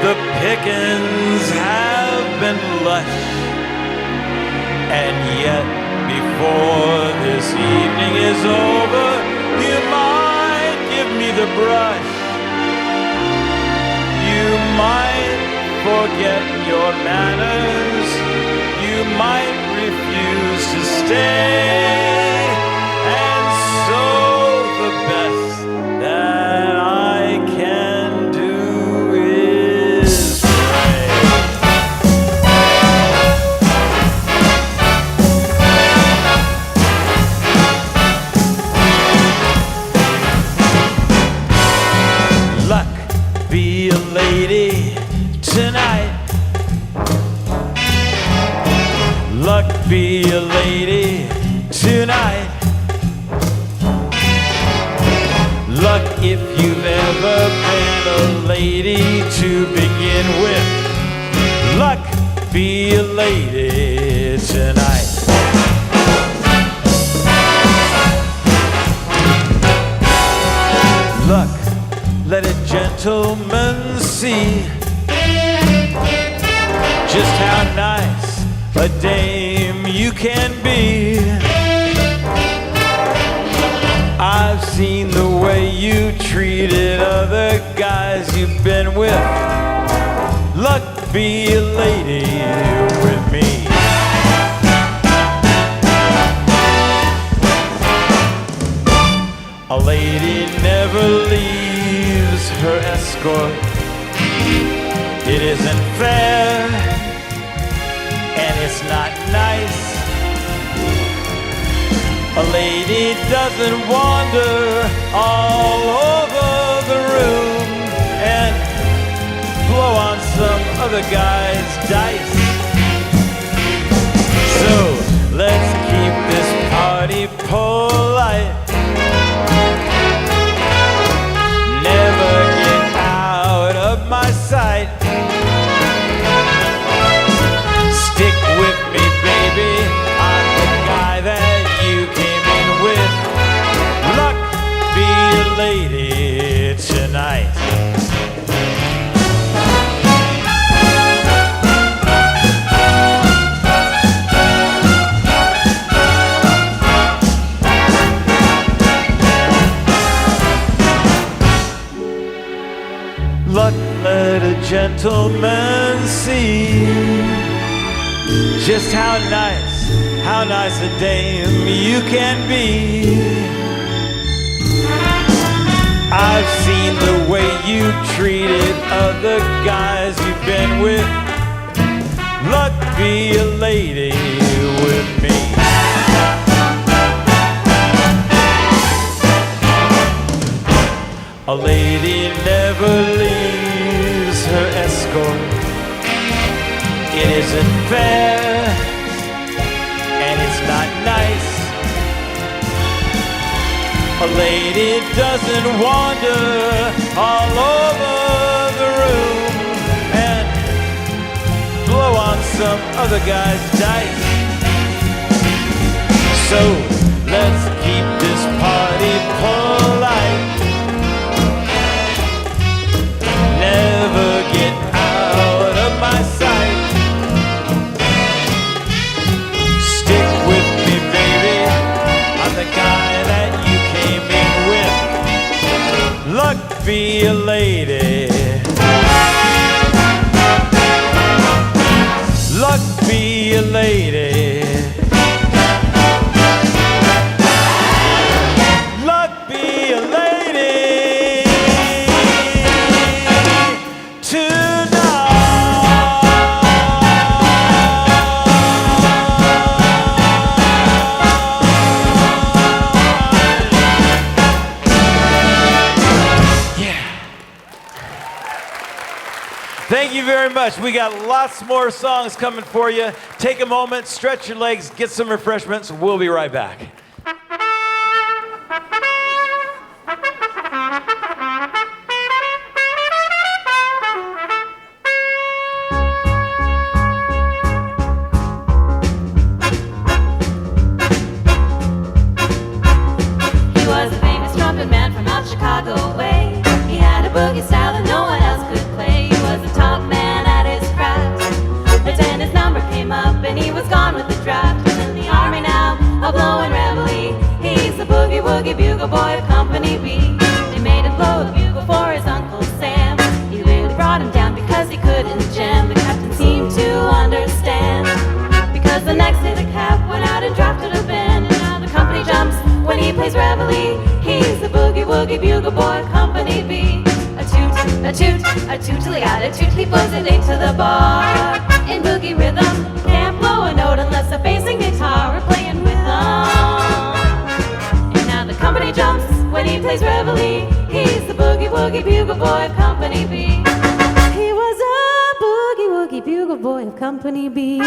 The pickings have been lush. And yet, before this evening is over, you might give me the brush. You might forget your manners. You might refuse to stay. And so the best that I can do is pray. Luck, be a lady tonight. Luck, be a lady tonight. Luck, if you've ever been a lady to begin with. Luck, be a lady tonight. Luck, let a gentleman see just how nice a dame you can be. I've seen the way you treated other guys you've been with. Luck, be a lady with me. A lady never leaves her escort. It isn't fair, and it's not nice. A lady doesn't wander all over the room and blow on some other guy's dice. So let's keep this party polite. Never get out of my sight. Stick with me, baby. I'm the guy that you came in with. Luck, be a lady tonight. gentlemen see just how nice a dame you can be. I've seen the way you treated other guys you've been with. Luck be a lady with me. A lady never leaves her escort. It isn't fair, and it's not nice. A lady doesn't wander all over the room and blow on some other guy's dice. So let's keep this party polite. Never get out of my sight. Stick with me, baby. I'm the guy that you came in with. Luck be a lady. Luck be a lady. Luck be a lady tonight. Thank you very much. We got lots more songs coming for you. Take a moment, stretch your legs, get some refreshments. We'll be right back. He was a famous trumpet man from out Chicago way. He had a boogie style that no one else could play. He was a top man at his craft. But then his number came up and he was gone with the draft. He's in the army now, a blowing reveille. He's the boogie woogie bugle boy of Company B. They made him blow a bugle for his Uncle Sam. He really brought him down because he couldn't jam. The captain seemed to understand, because the next day the cap went out and drafted a band. And now the company jumps when he plays reveille. He's the boogie woogie bugle boy of Company B. A toot till he got a toot. He blows it into the bar. In boogie rhythm, can't blow a note unless a bass and guitar are playing with them. And now the company jumps when he plays reveille. He's the boogie woogie bugle boy of Company B. He was a boogie woogie bugle boy of Company B.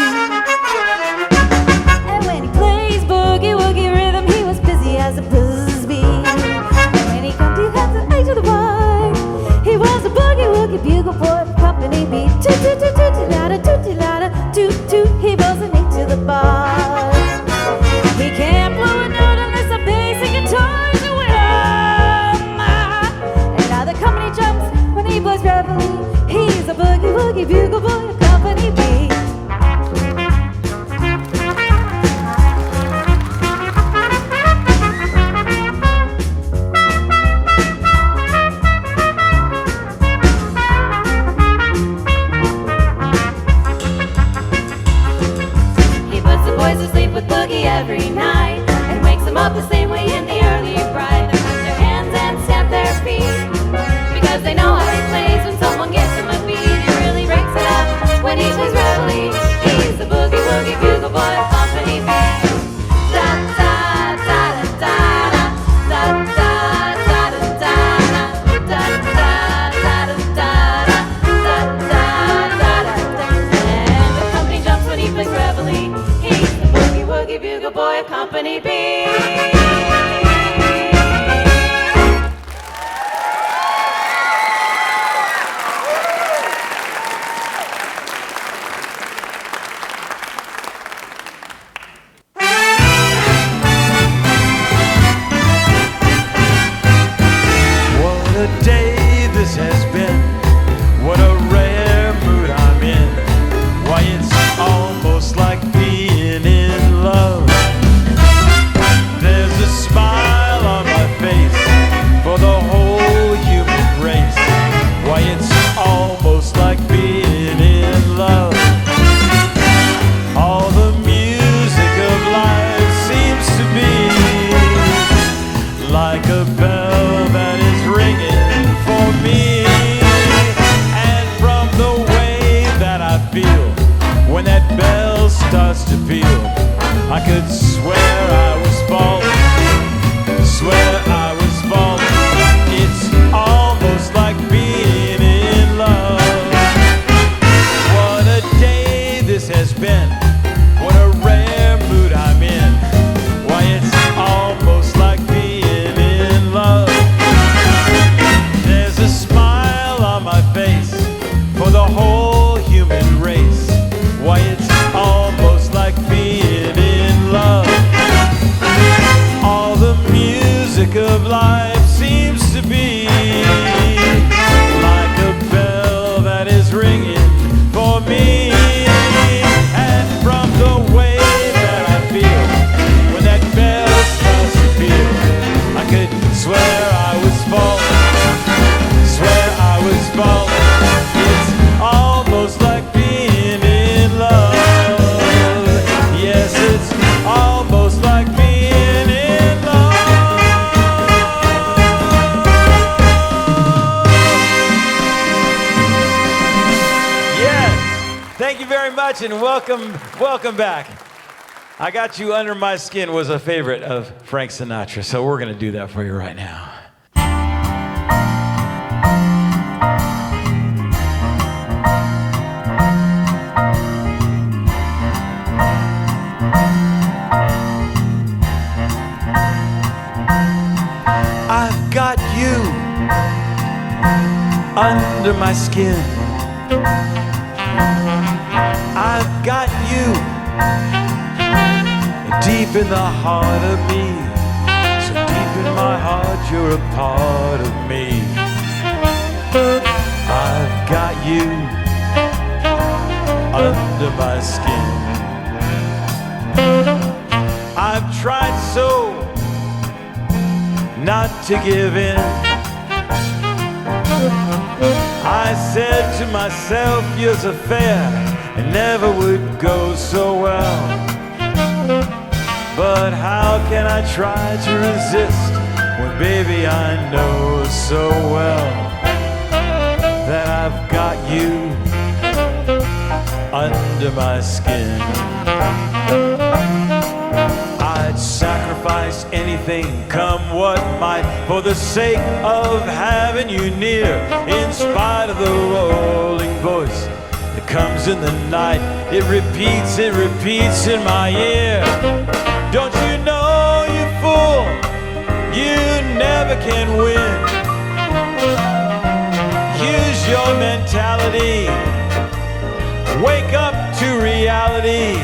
And when he plays boogie woogie rhythm, he was busy as a buzz bee. And when he comes, he has an eye to the bar. He was a boogie woogie bugle boy of Company B. Toot toot toot toot lada, toot toot. He blows an eight to the bar. He can't blow a note unless a bass and guitar's with him. And now the company jumps when he blows reveille. He's a boogie woogie bugle boy of Company B. Every night and wakes them up the same way in the early bride. They clap their hands and stamp their feet because they know how he plays when someone gives him a beat. He really breaks it up when he plays reveille. He's the boogie woogie bugle boy of Company B. Da da da da da da da da da da da da da da. And the company jumps when he plays reveille. He's the boogie woogie bugle boy of Company B. What a day this has been. What a rare mood I'm in. Why, it's almost like being in love. There's when that bell starts to peal, I could swear I was falling, swear I was falling. It's almost like being in love. What a day this has been, what a rare mood I'm in. Why, it's almost like being in love. There's a smile on my face for the whole human race. Why, it's almost like being in love. All the music of life seems to be like a bell that is ringing for me. And from the way that I feel when that bell starts to peal, I could swear I was falling, swear I was falling. It's almost like being in love. Yes, it's almost like being in love. Yes, thank you very much and welcome back. I Got You Under My Skin was a favorite of Frank Sinatra, so we're going to do that for you right now. I've got you under my skin. I've got you deep in the heart of me. So deep in my heart, you're a part of me. I've got you under my skin. I've tried so not to give in. I said to myself, years affair, it never would go so well. But how can I try to resist when, baby, I know so well that I've got you under my skin. I'd sacrifice anything, come what might, for the sake of having you near. In spite of the rolling voice that comes in the night, it repeats in my ear. Don't you know, you fool, you never can win. Use your mentality, wake up to reality.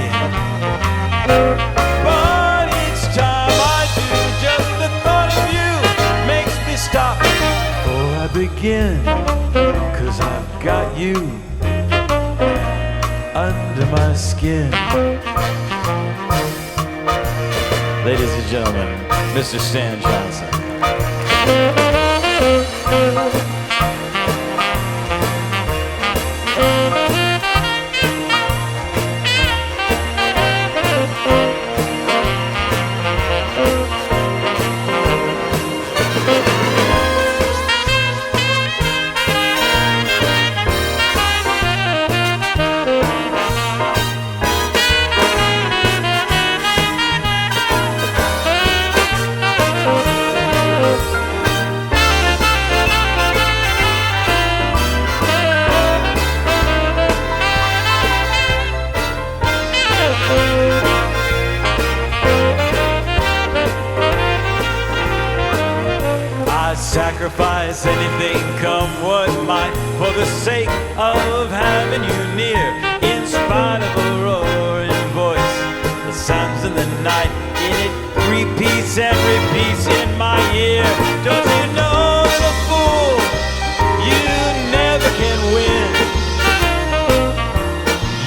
But each time I do, just the thought of you makes me stop before I begin. 'Cause I've got you under my skin. Ladies and gentlemen, Mr. Stan Johnson. Sacrifice anything, come what might, for the sake of having you near. In spite of a roaring voice that sounds in the night, and it repeats and repeats in my ear. Don't you know, little fool, you never can win.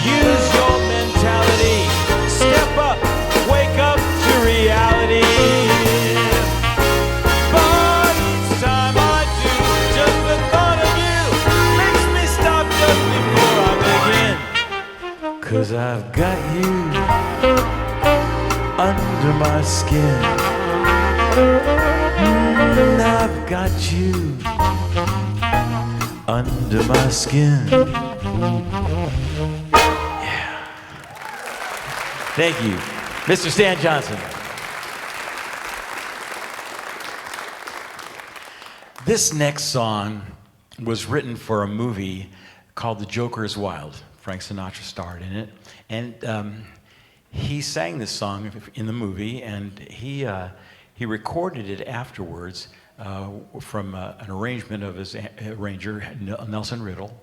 Use your mentality, step up, wake up to reality. Cause I've got you under my skin. I've got you under my skin. Yeah. Thank you. Mr. Stan Johnson. This next song was written for a movie called The Joker is Wild. Frank Sinatra starred in it. And he sang this song in the movie, and he recorded it afterwards from an arrangement of his arranger, Nelson Riddle,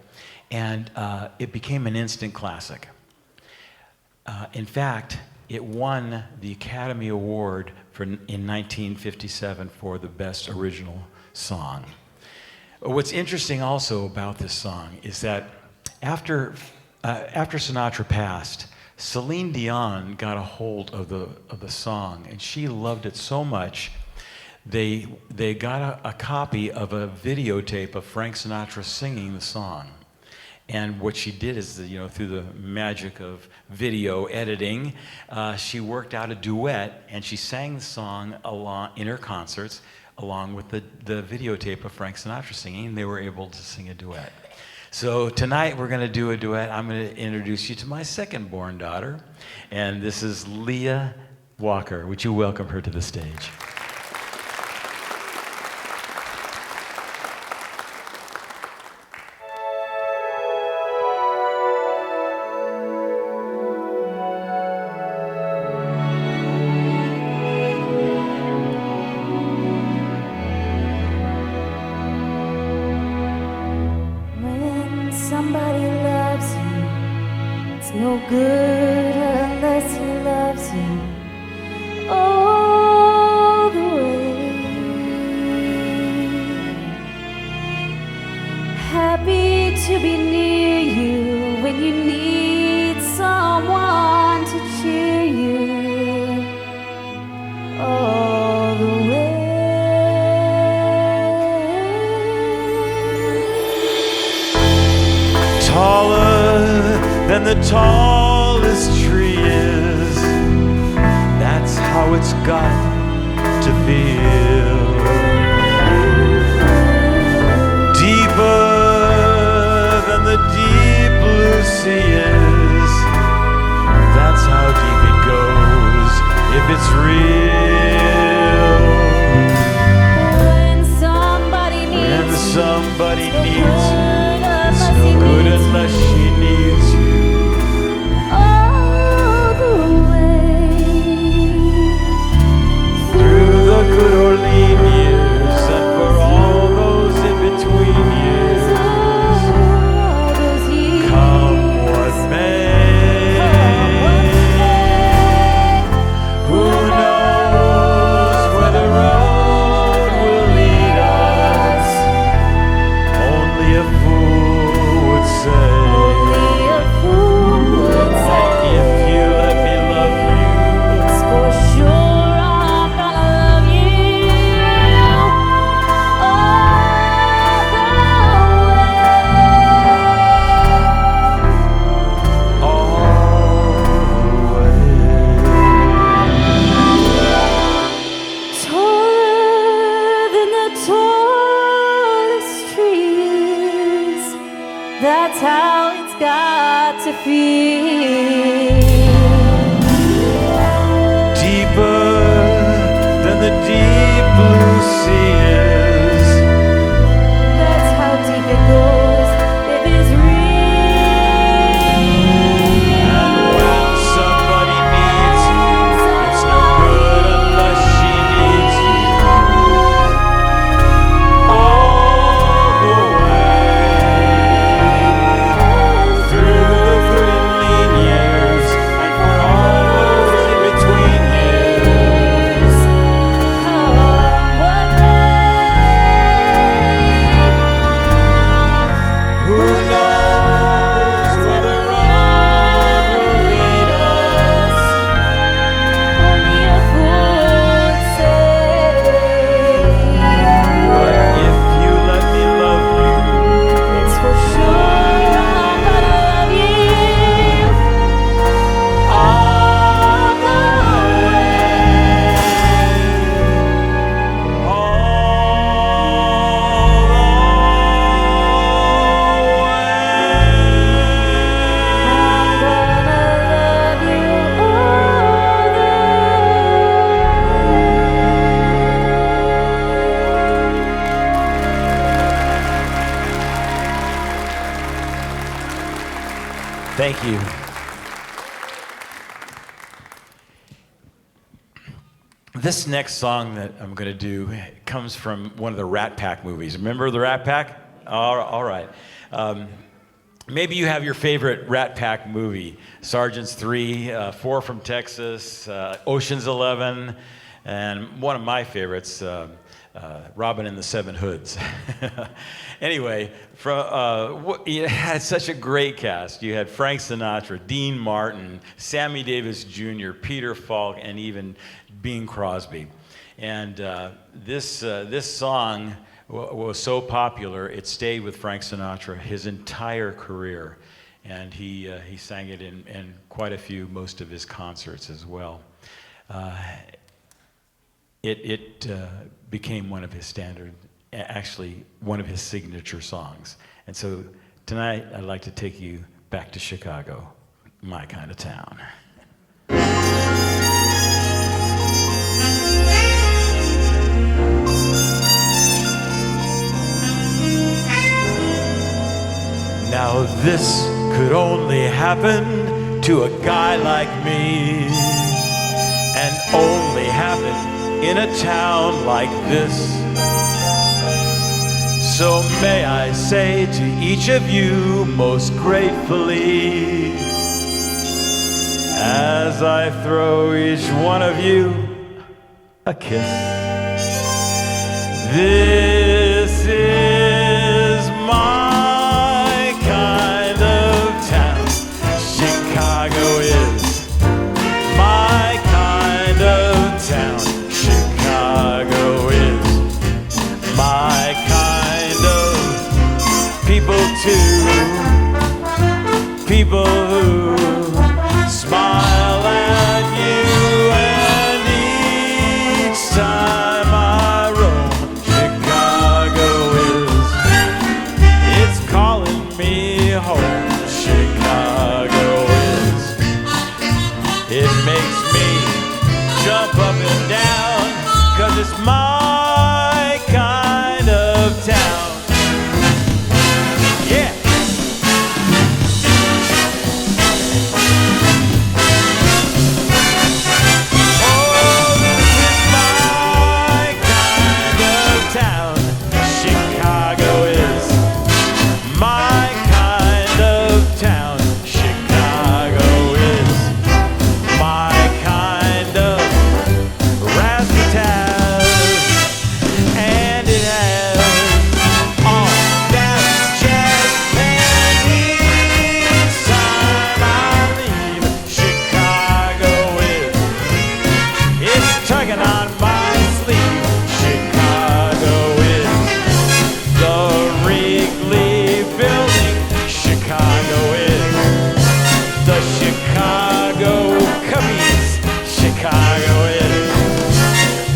and it became an instant classic. In fact, it won the Academy Award in 1957 for the Best Original Song. What's interesting also about this song is that after Sinatra passed, Celine Dion got a hold of the song, and she loved it so much, they got a copy of a videotape of Frank Sinatra singing the song. And what she did is, through the magic of video editing, she worked out a duet, and she sang the song in her concerts along with the videotape of Frank Sinatra singing. They were able to sing a duet. So tonight we're going to do a duet. I'm going to introduce you to my second-born daughter, and this is Leah Walker. Would you welcome her to the stage? Somebody loves you, it's no good unless he loves you all the way. Happy to be near you when you need someone to cheer you all the way. Taller than the tallest tree is, that's how it's got to feel. Deeper than the deep blue sea is, that's how deep it goes if it's real. When somebody needs you, it's no good unless she needs you. All the way Through the good or lean years, and for all those in between years, come what may. Who knows where the road will lead us? Only a fool would say. If you let me love you, it's for sure I'm gonna love you all the way. taller than the tallest trees. That's how it's got to feel. Deeper than the deep blue sea is, That's how deep it goes if it's real. and when somebody needs you, it's no good unless she needs you. All the way through the good and lean years, and for all those in between years. Come what may. Thank you. This next song that I'm going to do comes from one of the Rat Pack movies. Remember the Rat Pack? All right. Maybe you have your favorite Rat Pack movie, Sergeants 3, 4 from Texas, Ocean's 11, and one of my favorites, Robin and the Seven Hoods. Anyway, you had such a great cast. You had Frank Sinatra, Dean Martin, Sammy Davis Jr., Peter Falk, and even Bing Crosby. And this song was so popular, it stayed with Frank Sinatra his entire career. And he sang it in quite a few, most of his concerts as well. It became one of his actually one of his signature songs. And so tonight I'd like to take you back to Chicago, my kind of town. Now this could only happen to a guy like me, and only happen in a town like this. So may I say to each of you most gratefully, as I throw each one of you a kiss, this is my kind of town. Chicago is my kind of town. Chicago is my kind of people too. People who smile at you, and each time I roam, Chicago is, it's calling me home. Chicago is, it makes me jump up and down, 'cause it's my kind of town. Yeah. Oh, this is my kind of town. Chicago is my kind of town. Chicago is my kind of razzmatazz, and it has all that jazz. And each time I leave, Chicago is, it's tugging on my sleeve. Chicago is the Wrigley Building. Chicago is the Chicago Cubbies. Chicago is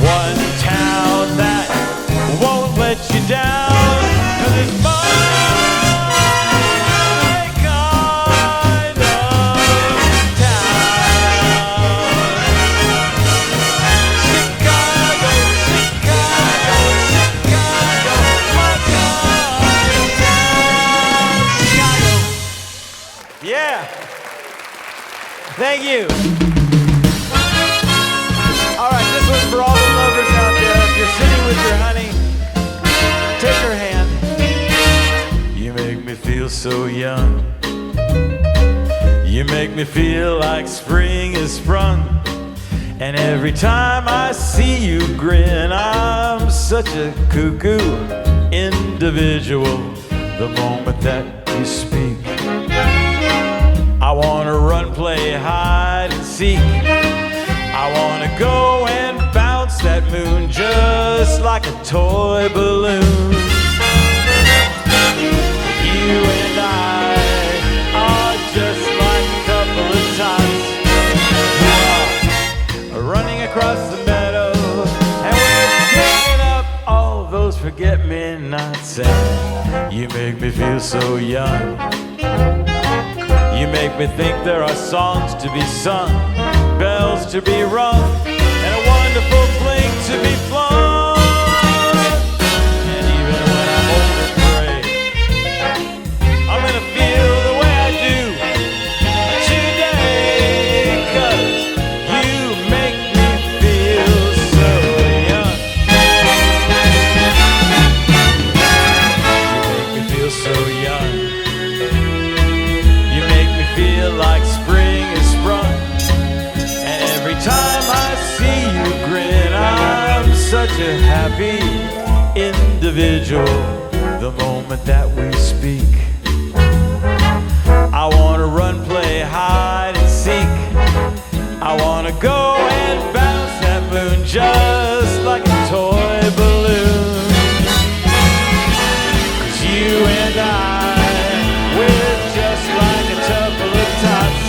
one town that won't let you down, 'cause it's my kind of town. Chicago, Chicago, Chicago, my kind of town. Chicago. Yeah. Thank you. All right, this one's for all the lovers out there. If you're sitting with your honey, take her hand. You make me feel so young. You make me feel like spring is sprung. And every time I see you grin, I'm such a cuckoo individual. The moment that you speak, I wanna run, play hide and seek. I wanna go and bounce that moon just like a toy balloon. You and I are just like a couple of tots who are running across the meadow, and we're picking up all those forget-me-nots. And you make me feel so young. You make me think there are songs to be sung, bells to be rung, and a wonderful fling to be flung. And even when I'm old and gray, I'm gonna feel the way I do such a happy individual the moment that we speak. I wanna run, play hide and seek. I wanna go and bounce that moon just like a toy balloon. 'Cause you and we're just like a couple of tots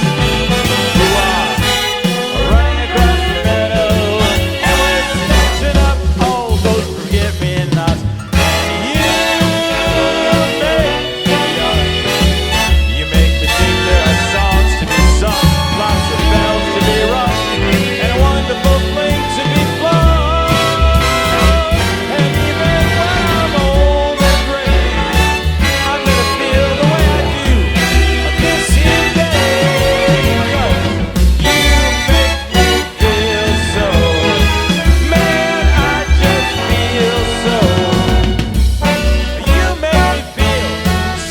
who are running across the meadow, and we're stitching up all those forget-me-nots. You make me think there are songs to be sung, lots of bells to be rung, and a wonderful fling to be flown. And even when I'm old and gray, I'm gonna feel the way I do this here day. You make me feel so, man, I just feel so. You make me feel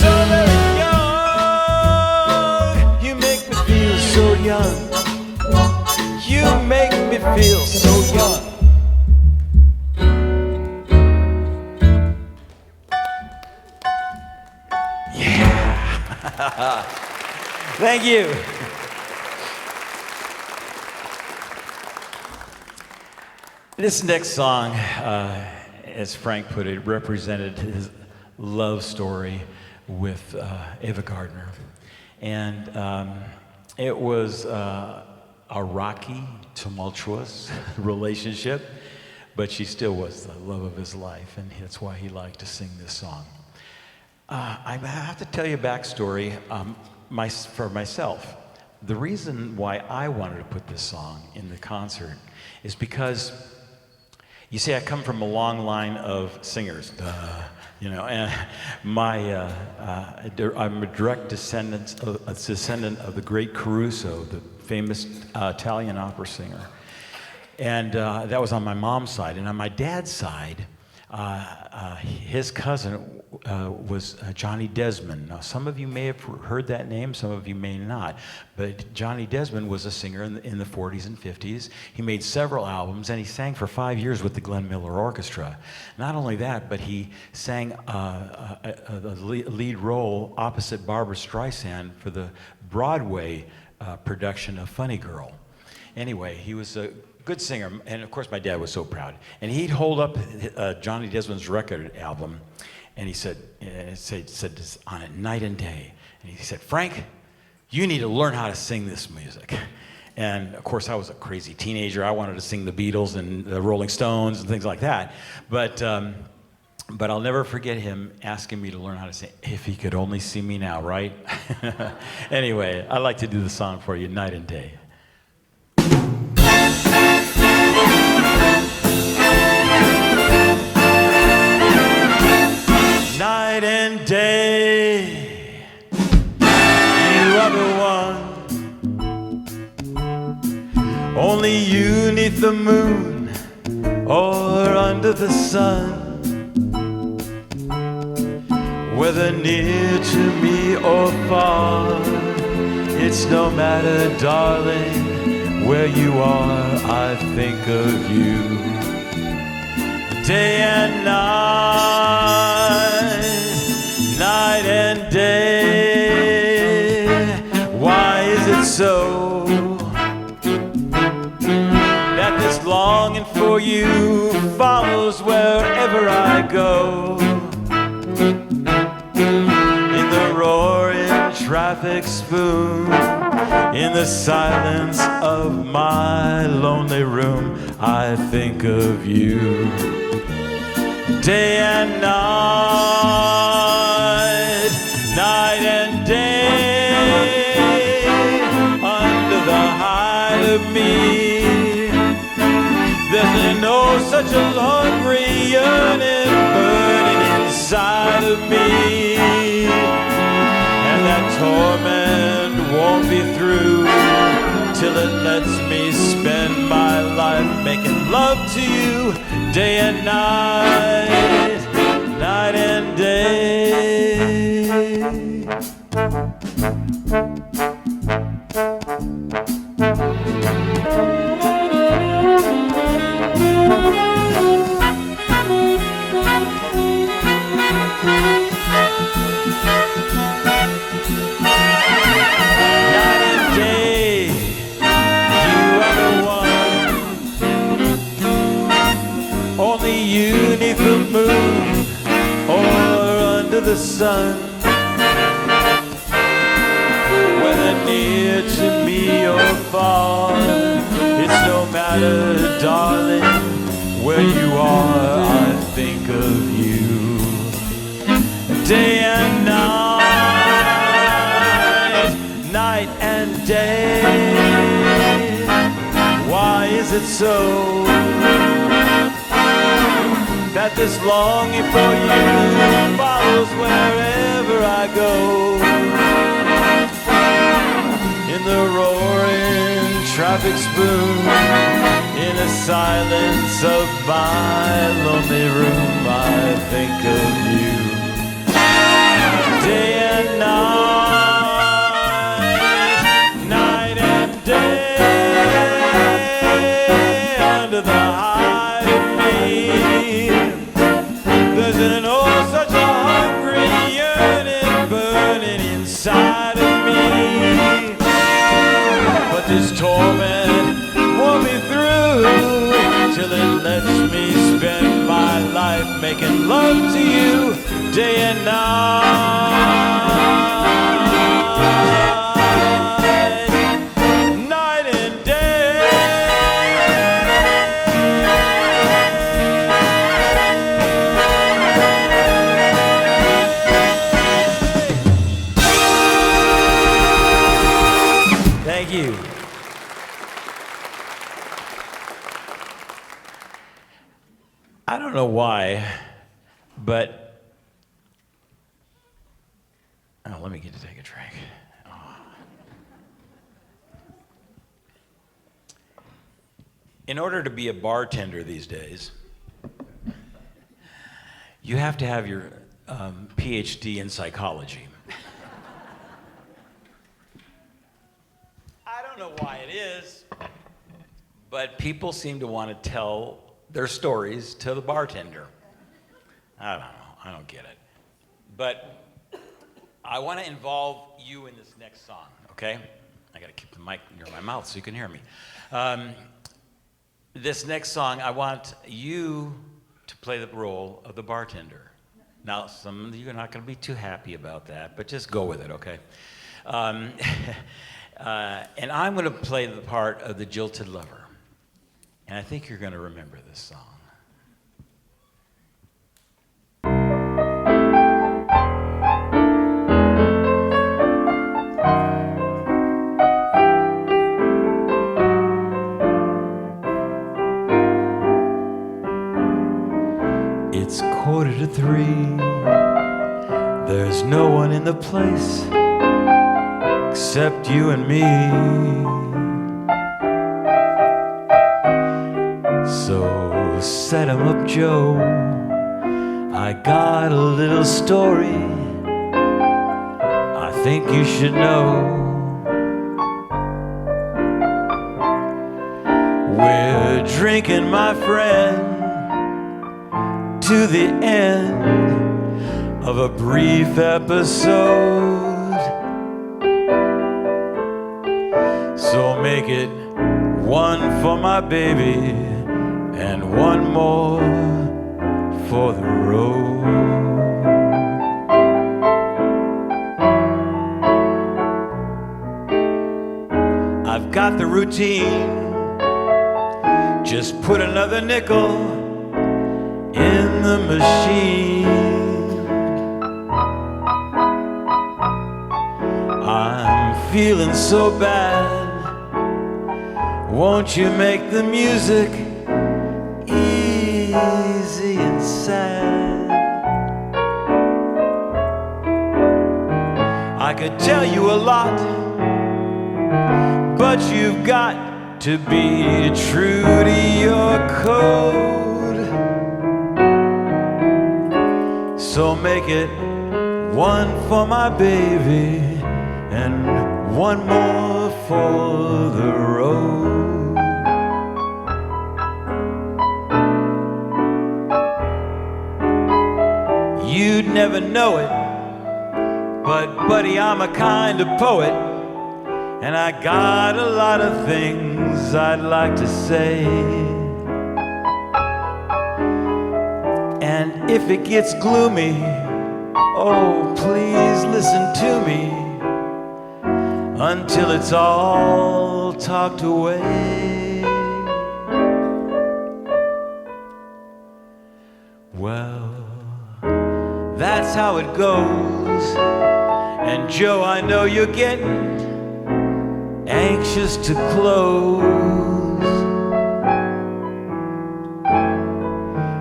so very young. You make me feel so young. You make me feel so young. Yeah. Thank you. This next song, as Frank put it, represented his love story with Ava Gardner. And it was a rocky, tumultuous relationship, but she still was the love of his life, and that's why he liked to sing this song. I have to tell you a backstory for myself. The reason why I wanted to put this song in the concert is because, you see, I come from a long line of singers, and I'm a direct descendant of the great Caruso, the famous Italian opera singer. And that was on my mom's side. And on my dad's side, his cousin was Johnny Desmond. Now, some of you may have heard that name, some of you may not. But Johnny Desmond was a singer in the 40s and 50s. He made several albums, and he sang for 5 years with the Glenn Miller Orchestra. Not only that, but he sang the lead role opposite Barbra Streisand for the Broadway production of Funny Girl. Anyway, he was a good singer, and of course my dad was so proud. And he'd hold up Johnny Desmond's record album, and he said this on it, night and day. And he said, "Frank, you need to learn how to sing this music." And of course I was a crazy teenager. I wanted to sing the Beatles and the Rolling Stones and things like that. But I'll never forget him asking me to learn how to sing. If he could only see me now, right? Anyway, I'd like to do the song for you, Night and Day. Night and day, you are the one. Only you neath the moon or under the sun. Whether near to me or far, it's no matter, darling, where you are, I think of you. Day and night and day. Why is it so that this longing for you follows wherever I go? In the roaring traffic spoon, in the silence of my lonely room, I think of you. Day and night and day, under the hide of me, there's no such a hungry yearning burning inside of me, and that torment won't be through till it lets me spend my life making love to you, day and night, night and day. sun. Whether near to me or far, it's no matter, darling, where you are, I think of you. Day and night, night and day. Why is it so that this longing for you follows wherever I go? In the roaring traffic spoon, in the silence of my lonely room, I think of you. Day and night, night and day, under the hide of me, there's an oh such a hungry yearning burning inside of me. But this torment won't be through till it lets me spend my life making love to you day and night, night and day. Thank you. I don't know why, but let me get to take a drink. In order to be a bartender these days, you have to have your PhD in psychology. I don't know why it is, but people seem to want to tell their stories to the bartender. I don't know. I don't get it. But I want to involve you in this next song, okay? I got to keep the mic near my mouth so you can hear me. This next song, I want you to play the role of the bartender. Now, some of you are not going to be too happy about that, but just go with it, okay? And I'm going to play the part of the jilted lover. And I think you're going to remember this song. It's 2:45. There's no one in the place except you and me. So set 'em up, Joe. I got a little story I think you should know. We're drinking, my friend, to the end of a brief episode. So make it one for my baby and one more for the road. I've got the routine. Just put another nickel in the machine. I'm feeling so bad. Won't you make the music easy and sad? I could tell you a lot, but you've got to be true to your code. So make it one for my baby and one more for the road. You'd never know it, but buddy, I'm a kind of poet, and I got a lot of things I'd like to say. And if it gets gloomy, Oh, please listen to me until it's all talked away. Well, that's how it goes. And Joe, I know you're getting anxious to close.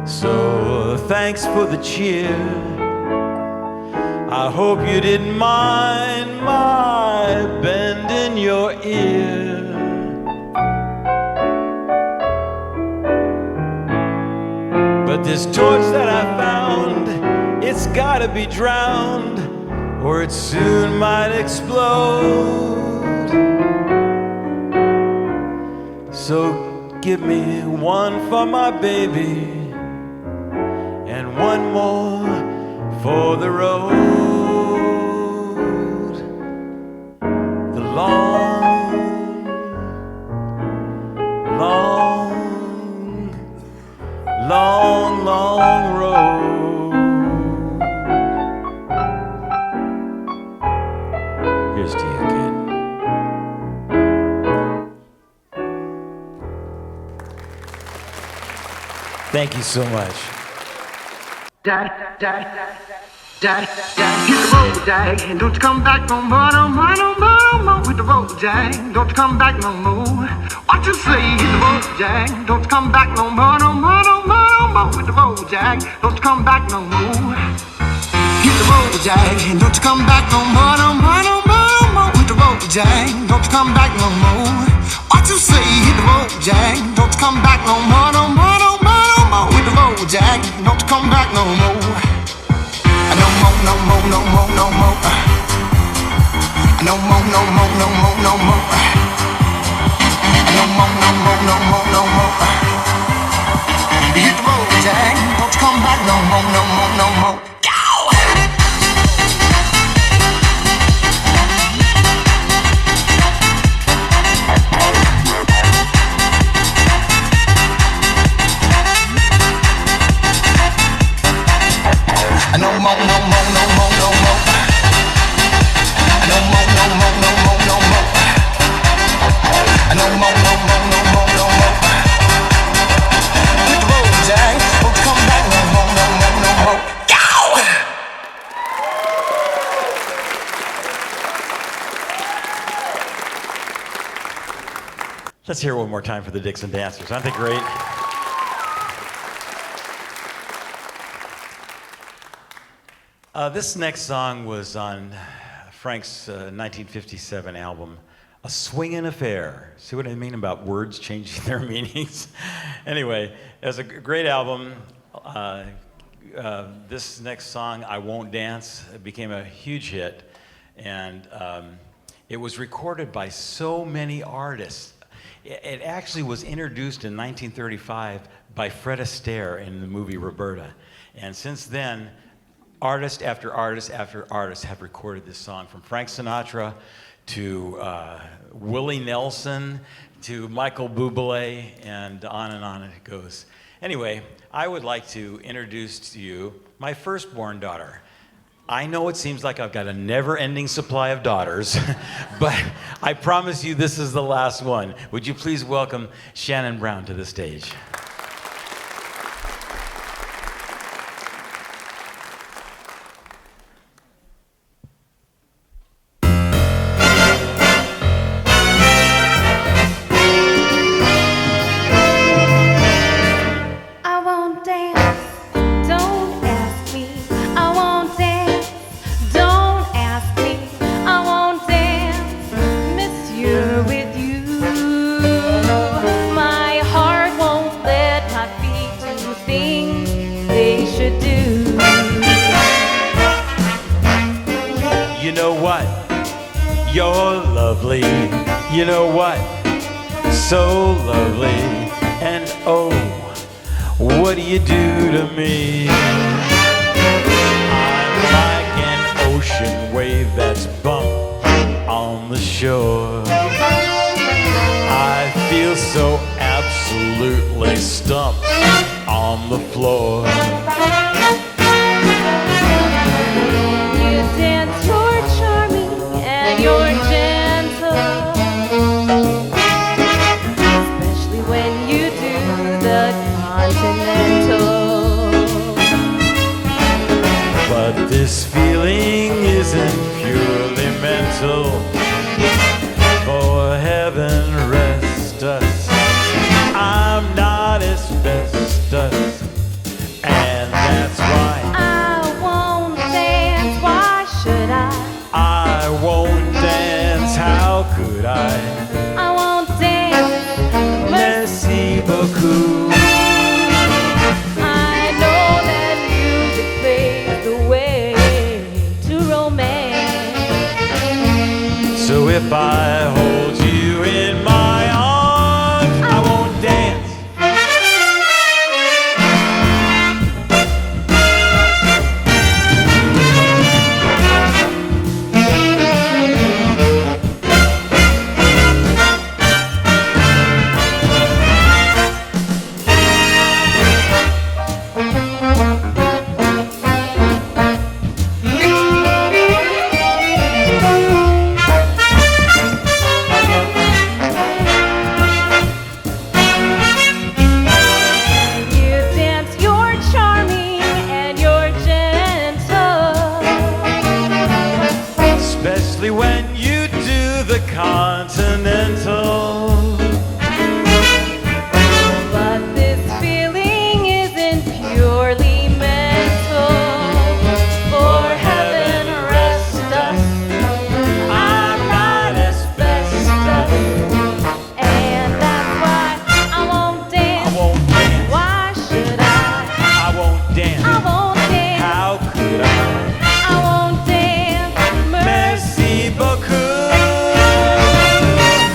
So thanks for the cheer. I hope you didn't mind my bend in your ear. But this torch that I found, it's gotta be drowned, or it soon might explode. So give me one for my baby and one more for the road. The long, long, long, long road. Here's to you, kid. Thank you so much. Dag, dag, dag, dag, hit the road, jag, and don't you come back no more, no more, no more, no more. Hit the road, jag, don't you come back no more. What you say? Hit the road, jag, don't you come back no more, no more, no more, no more. Hit the road, jag, don't you come back no more. Hit the road, jag, and don't you come back no more, no more, no more, no more. Hit the road, jag, don't you come back no more. What you say? Hit the road, jag, don't you come back no more, no more, no more, no more. Hit the road, jag, don't you come back no more. No more, no more, no more, no more. No more, no more, no more, no more. No more, no more, no more, no more. Hit the road, jag, don't you come back no more, no more, no more. No more, no more, no more, no more. No more, no more, no more, no more. No more, no more, no more, no more. Hit the road, jag, don't come back no more, no more, no more. Go! Let's hear it one more time for the Dixon Dancers. Aren't they great? This next song was on Frank's 1957 album, A Swingin' Affair. See what I mean about words changing their meanings? Anyway, it was a great album. This next song, I Won't Dance, became a huge hit. And it was recorded by so many artists. It actually was introduced in 1935 by Fred Astaire in the movie Roberta. And since then, artist after artist after artist have recorded this song, from Frank Sinatra to Willie Nelson to Michael Bublé, and on it goes. Anyway, I would like to introduce to you my firstborn daughter. I know it seems like I've got a never-ending supply of daughters, but I promise you this is the last one. Would you please welcome Shannon Brown to the stage? You're lovely, you know what? So lovely, and oh, what do you do to me? I'm like an ocean wave that's bumped on the shore. I feel so absolutely stumped on the floor. asbestos. I'm not asbestos. And that's why I won't dance, why should I won't dance. How could I? I won't dance. Merci beaucoup. I know that music plays the way to romance. So if I hold you in my arms, I won't dance. You dance, you're charming and you're gentle. Especially when you do the continental. But this feeling isn't purely mental. For heaven rest us, I'm not asbestos. And that's why I won't I dance. won't dance. Why should I? I won't dance. I won't dance. How could I? I won't dance. Merci beaucoup.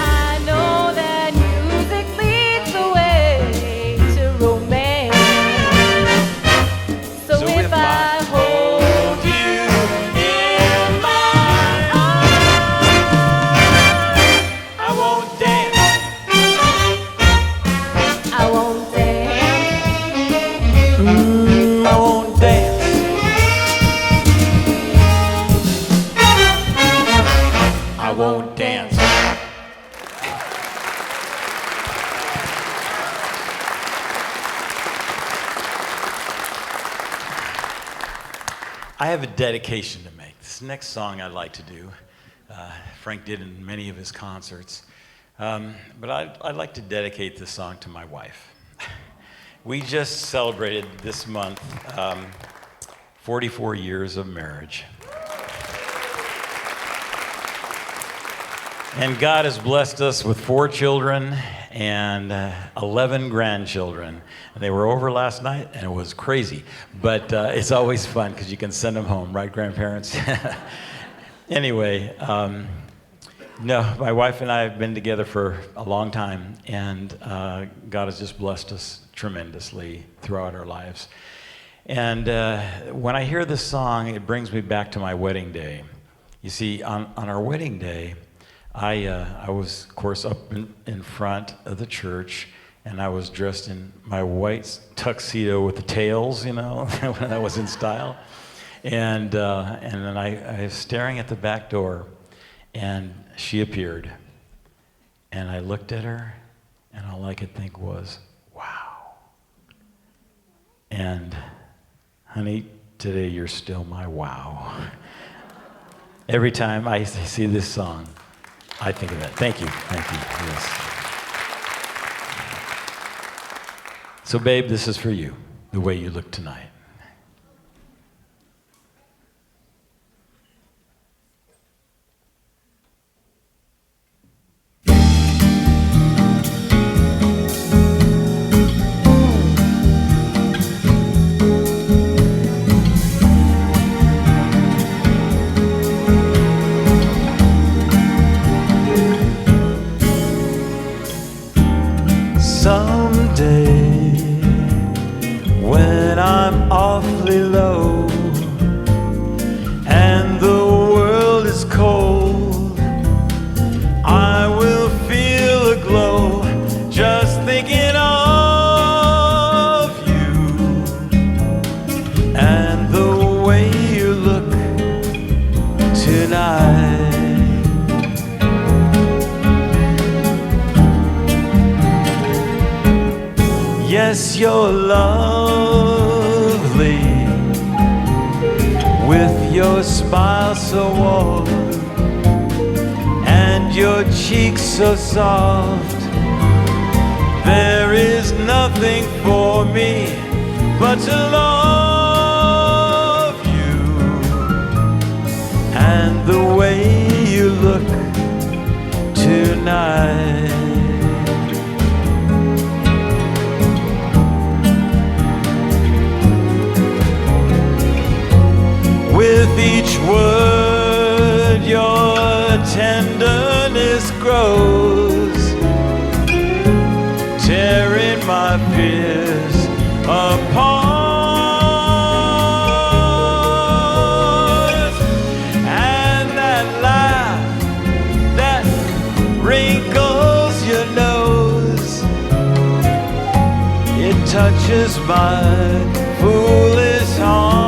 I know that music leads the way to romance. So if I hold you in my arms, I won't dance. I won't dance. I won't dance. I won't dance. I have a dedication to make. This next song I'd like to do, Frank did in many of his concerts, but I'd like to dedicate this song to my wife. We just celebrated this month 44 years of marriage. And God has blessed us with 4 children and 11 grandchildren. And they were over last night, and it was crazy. But it's always fun because you can send them home, right, grandparents? Anyway, no, my wife and I have been together for a long time, and God has just blessed us tremendously throughout our lives. And when I hear this song, it brings me back to my wedding day. You see, on our wedding day, I was, of course, up in front of the church, and I was dressed in my white tuxedo with the tails, you know, when I was in style. And then I was staring at the back door, and she appeared. And I looked at her, and all I could think was, wow. And, honey, today you're still my wow. Every time I see this song, I think of that. Thank you. Thank you. Yes. So, babe, this is for you, the way you look tonight. Someday, when I'm awfully low and the world is cold, I will feel a glow just thinking of you and the way you look tonight. Yes, you're lovely with your smile so warm and your cheeks so soft nothing for me but to love you and the way you look tonight. With each word your tenderness grows, tearing my fears apart. And that laugh that wrinkles your nose, it touches my foolish heart.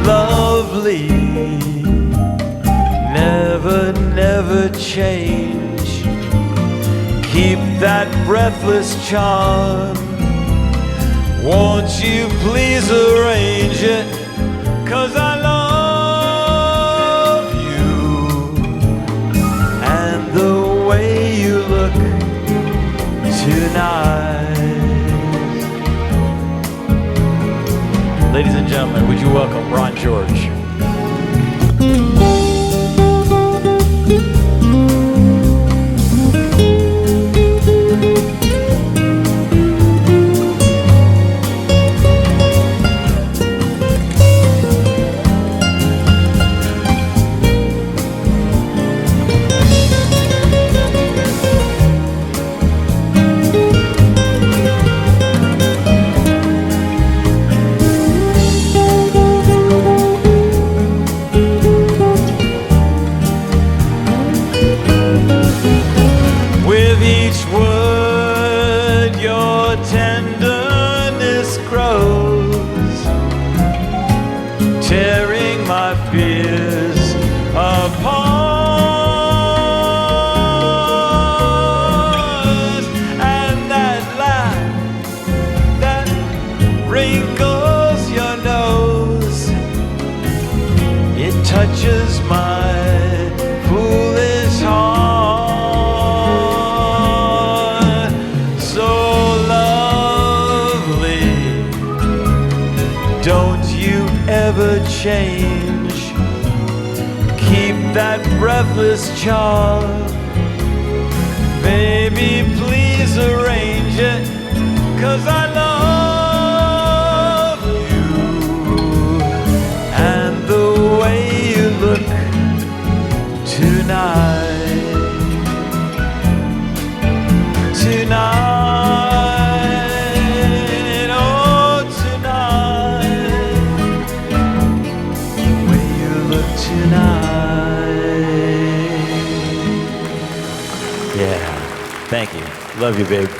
Lovely, never, never change. Keep that breathless charm. Won't you please arrange it? 'Cause I love you and the way you look tonight. Ladies and gentlemen, would you welcome Ron George? Touches my foolish heart. So lovely, don't you ever change. Keep that breathless charm. Baby, please arrange it, 'cause I love you and the way you look tonight, tonight, oh tonight, the way you look tonight. Yeah, thank you. Love you, babe.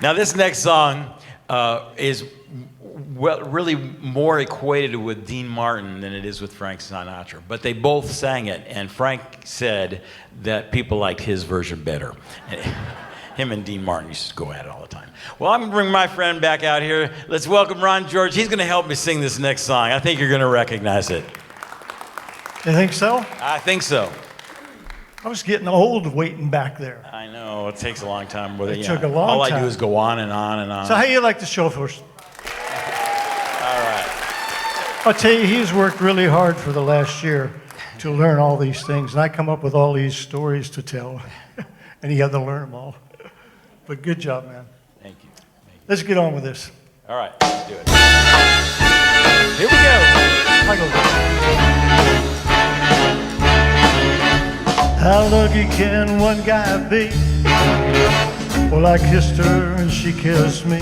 Now this next song is really more equated with Dean Martin than it is with Frank Sinatra, but they both sang it, and Frank said that people liked his version better. Him and Dean Martin used to go at it all the time. Well, I'm gonna bring my friend back out here. Let's welcome Ron George. He's gonna help me sing this next song. I think you're gonna recognize it. You think so? I think so. I was getting old waiting back there. I know, it takes a long time. But It took a long all time. I do is go on and on and on. So how you like the show first? All right. I'll tell you, he's worked really hard for the last year to learn all these things, and I come up with all these stories to tell, and he had to learn them all. But good job, man. Thank you. Let's get on with this. All right, let's do it. Here we go. I go. How lucky can one guy be? Well, I kissed her and she kissed me.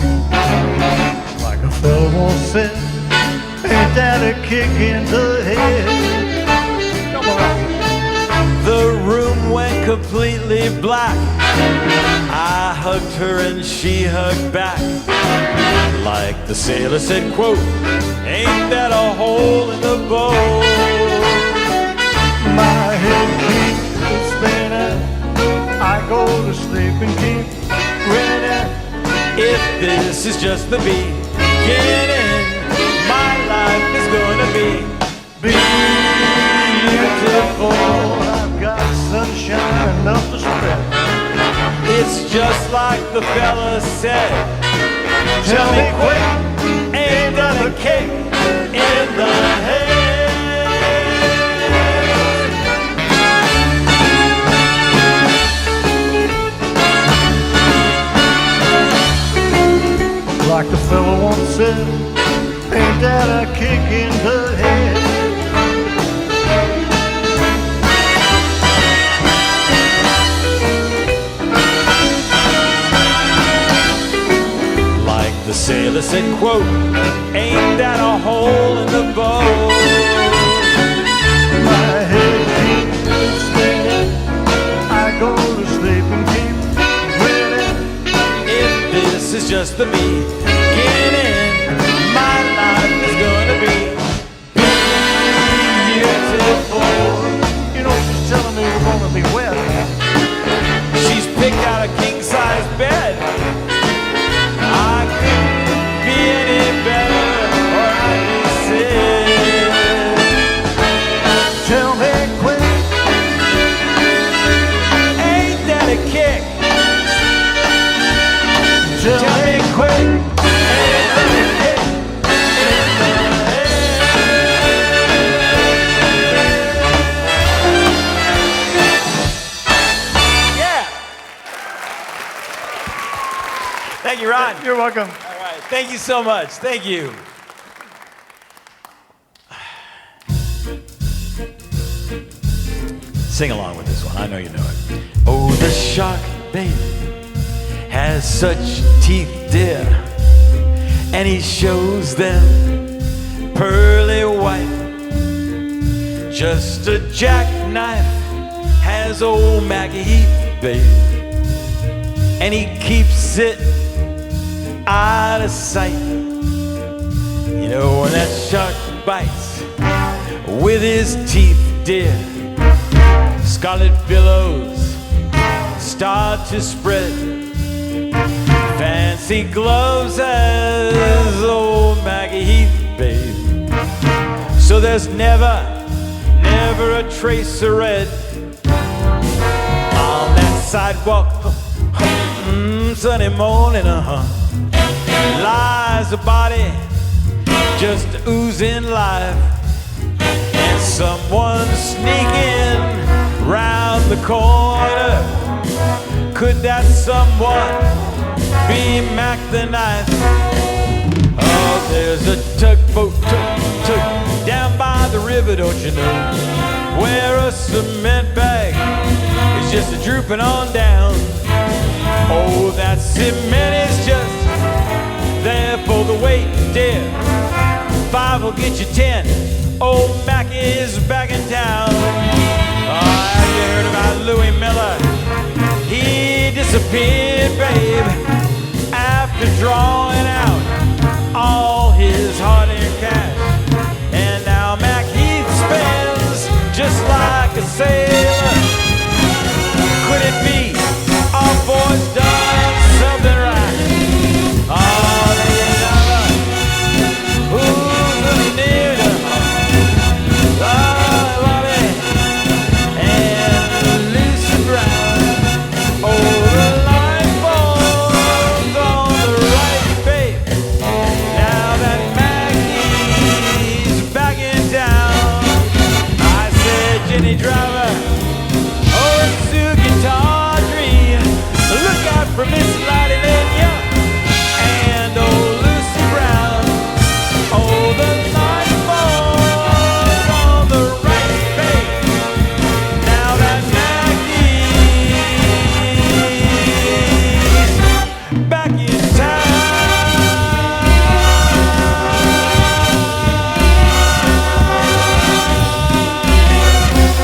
Like a fellow once said, ain't that a kick in the head? Come on. The room went completely black. I hugged her and she hugged back. Like the sailor said, quote, ain't that a hole in the boat? My head keeps spinning. I go to sleep and keep grinning. If this is just the beginning, my life is gonna be beautiful. just like the fella said. Tell me quick, ain't that a kick in the head? Like the fella once said, ain't that a kick in the head? Like the sailor said, quote, ain't that a hole in the boat? My head keeps spinning, I go to sleep and keep grinning. If this is just the beginning, my life is gonna be beautiful. You know, she's telling me we're gonna be wet. She's picked out a king-size bed. I couldn't be any better, or I'd be sick. Tell me quick, Ain't that a kick? tell me quick. Ain't that a kick in the head? Yeah. Thank you, Ron. You're welcome. All right. Thank you so much. Thank you. Sing along with this one. I know you know it. Oh, the shark, baby, has such teeth, dear, and he shows them pearly white. Just a jackknife has old Maggie Heath, baby, and he keeps it out of sight. You know, when that shark bites with his teeth, dear, scarlet billows start to spread. Fancy gloves as old Maggie Heath, babe. So there's never a trace of red on that sidewalk. Sunny morning, lies a body just oozing life, and someone sneaking round the corner. Could that someone be Mac the Knife? Oh, there's a tugboat, tug, down by the river, don't you know, where a cement bag is just a drooping on down. Oh, that cement is just there for the weight, dear. 5 will get you 10. Old Mac is back in town. Oh, have you heard about Louis Miller? He disappeared, babe, after drawing out all his hard-earned cash. And now Mac Heath spends just like a sailor. Could it be our boys done something right? Oh, they never. Who's the near to Bobby and Lucy Brown? Oh, the line falls on the right, babe. Now that Maggie's back in town, I said, Jenny Driver, oh, Sue Guitar Dream, look out for Miss Lottie Lenya and old Lucy Brown. Oh, the line falls on the right, babe. Now that Maggie's back in town.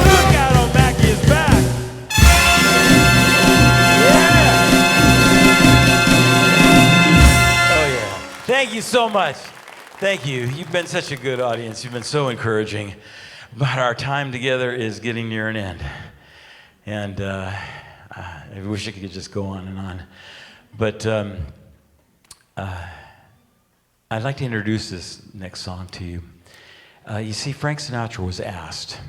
Look out, old Maggie's back. Yeah. Oh, yeah. Thank you so much. Thank you. You've been such a good audience. You've been so encouraging. But our time together is getting near an end. And I wish I could just go on and on. But I'd like to introduce this next song to you. You see, Frank Sinatra was asked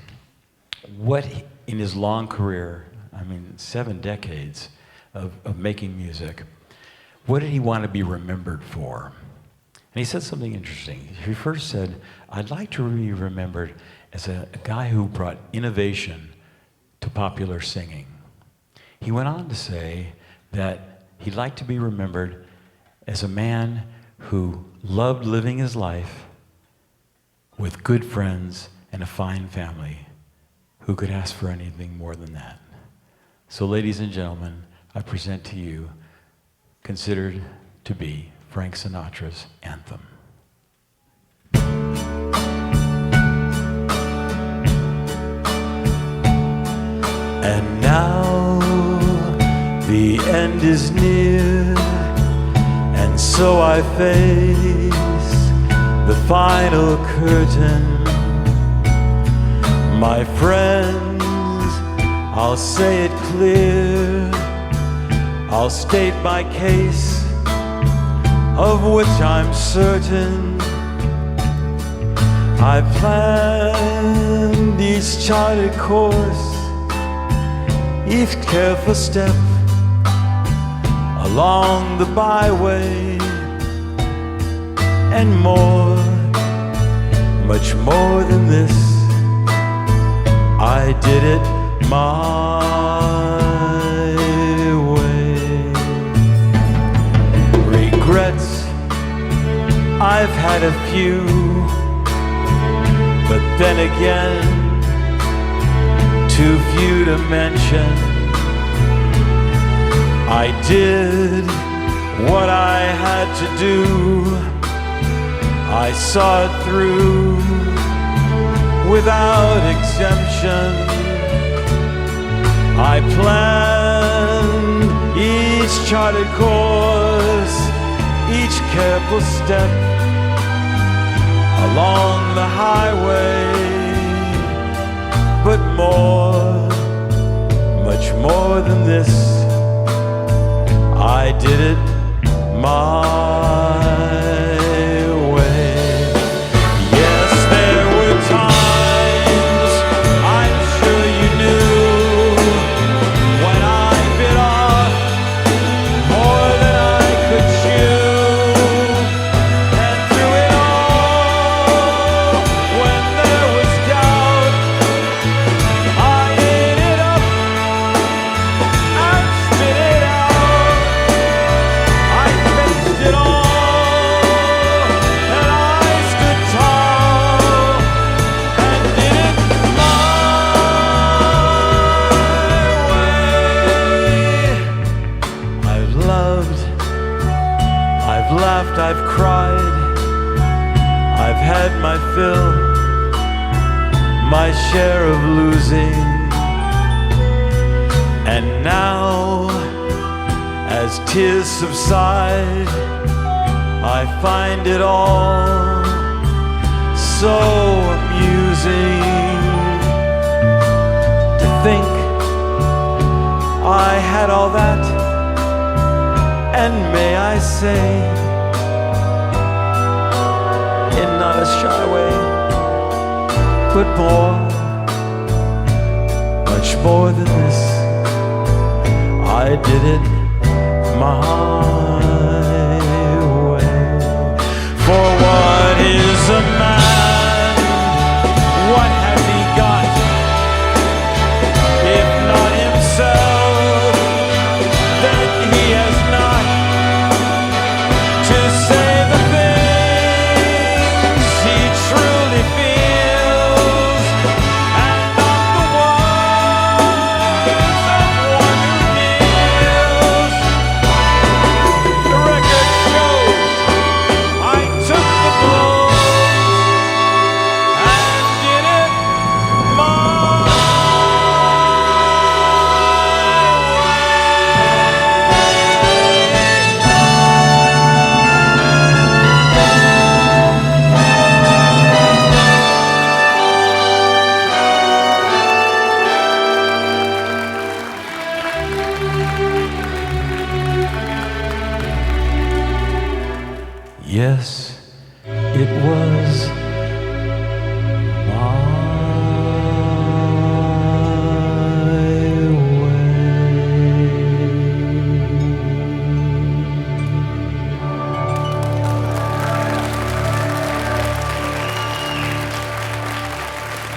what in his long career, I mean 7 decades, of making music, what did he want to be remembered for? And he said something interesting. He first said, I'd like to be remembered as a guy who brought innovation to popular singing. He went on to say that he'd like to be remembered as a man who loved living his life with good friends and a fine family. Who could ask for anything more than that? So, ladies and gentlemen, I present to you, considered to be Frank Sinatra's Anthem. And now the end is near, and so I face the final curtain. My friends, I'll say it clear, I'll state my case, of which I'm certain. I planned each charted course, each careful step along the byway, and more, much more than this, I did it my way. Regrets, I've had a few, but then again, too few to mention. I did what I had to do, I saw it through without exemption. I planned each charted course, each careful step along the highway, but more, much more than this, I did it my way. Yes, there were times, I'm sure you knew, when I bit off more than I could chew. And through it all, when there was doubt, I ate it up and spit it out. I faced it all, and I stood tall and did it my way. I've loved, I've laughed, I've cried, I've had my fill, my share of losing. And now, as tears subside, I find it all so amusing to think I had all that, and may I say, in not a shy way, but more, much more than this, I did it my way. For what is a man? What has he got? If not himself, then he has not to say the things he truly feels, and not the words of one who kneels.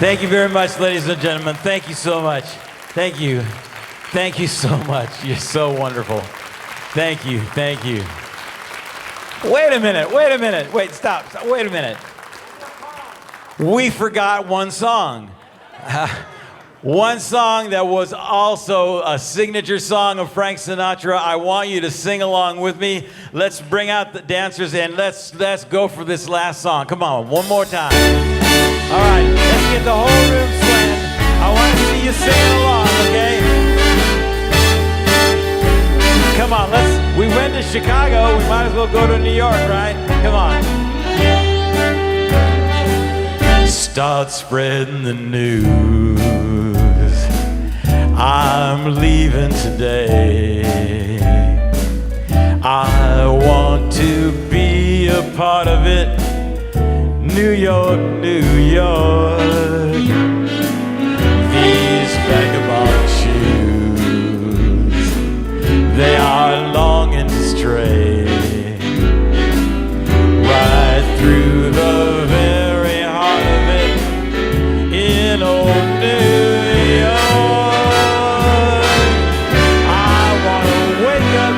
Thank you very much, ladies and gentlemen. Thank you so much. Thank you. Thank you so much. You're so wonderful. Thank you. Thank you. Wait a minute. Wait, stop. Wait a minute. We forgot one song. One song that was also a signature song of Frank Sinatra. I want you to sing along with me. Let's bring out the dancers and let's go for this last song. Come on, one more time. All right, let's get the whole room swaying. I want to see you singing along, okay? Come on, we went to Chicago. We might as well go to New York, right? Come on. Start spreading the news. I'm leaving today. I want to be a part of it. New York, New York. These vagabond shoes, they are longing to stray right through the very heart of it in old New York. I want to wake up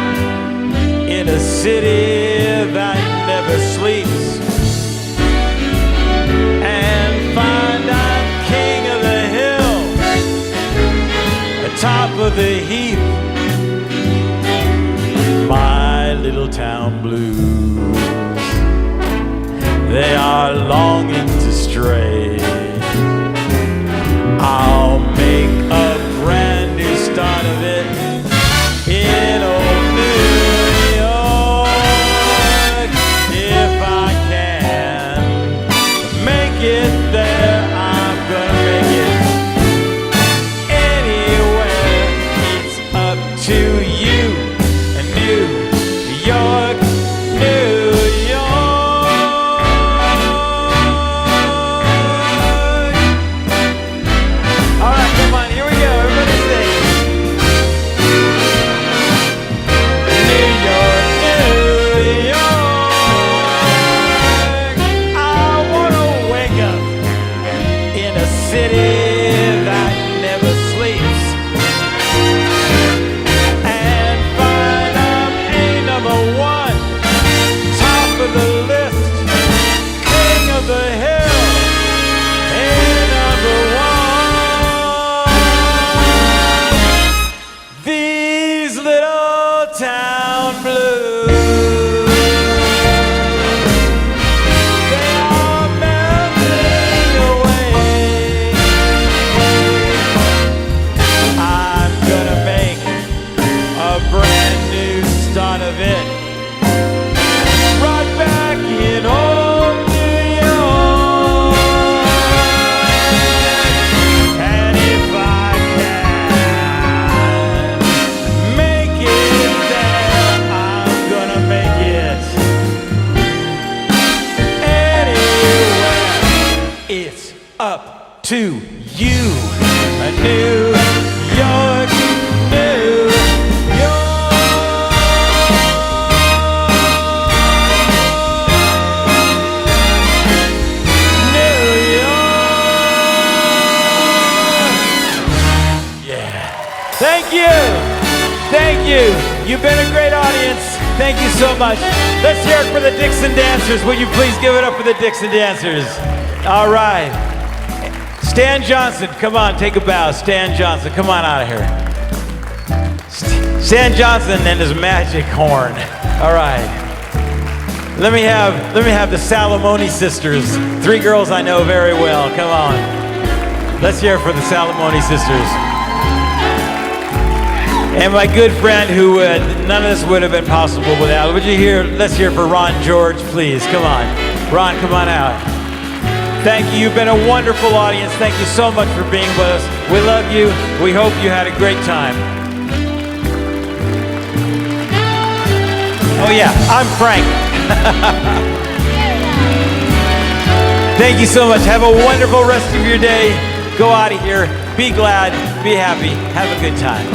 in a city that never sleeps and find I'm king of the hill, top of the heap. My little town blues, they are longing to stray. I'll make a brand new start of it in old New York. If I can make it there, I'm gonna make it anywhere. It's up to you. New York, New York. All right, come on, here we go. Everybody sing. New York, New York. I wanna wake up in a city that never sleeps. The list, king of the hill, and number one. These little town blues, they are melting away. I'm gonna make a brand new start of it. Back in old New York, and if I can make it there, I'm gonna make it anywhere. It's up to you. A New York, New Thank you. You've been a great audience. Thank you so much. Let's hear it for the Dixon Dancers. Will you please give it up for the Dixon Dancers? All right. Stan Johnson, come on, take a bow. Stan Johnson, come on out of here. Stan Johnson and his magic horn. All right. Let me have the Salamone Sisters. Three girls I know very well. Come on. Let's hear it for the Salamone Sisters. And my good friend who none of this would have been possible without. Let's hear for Ron George, please. Come on. Ron, come on out. Thank you. You've been a wonderful audience. Thank you so much for being with us. We love you. We hope you had a great time. Oh yeah, I'm Frank. Thank you so much. Have a wonderful rest of your day. Go out of here. Be glad. Be happy. Have a good time.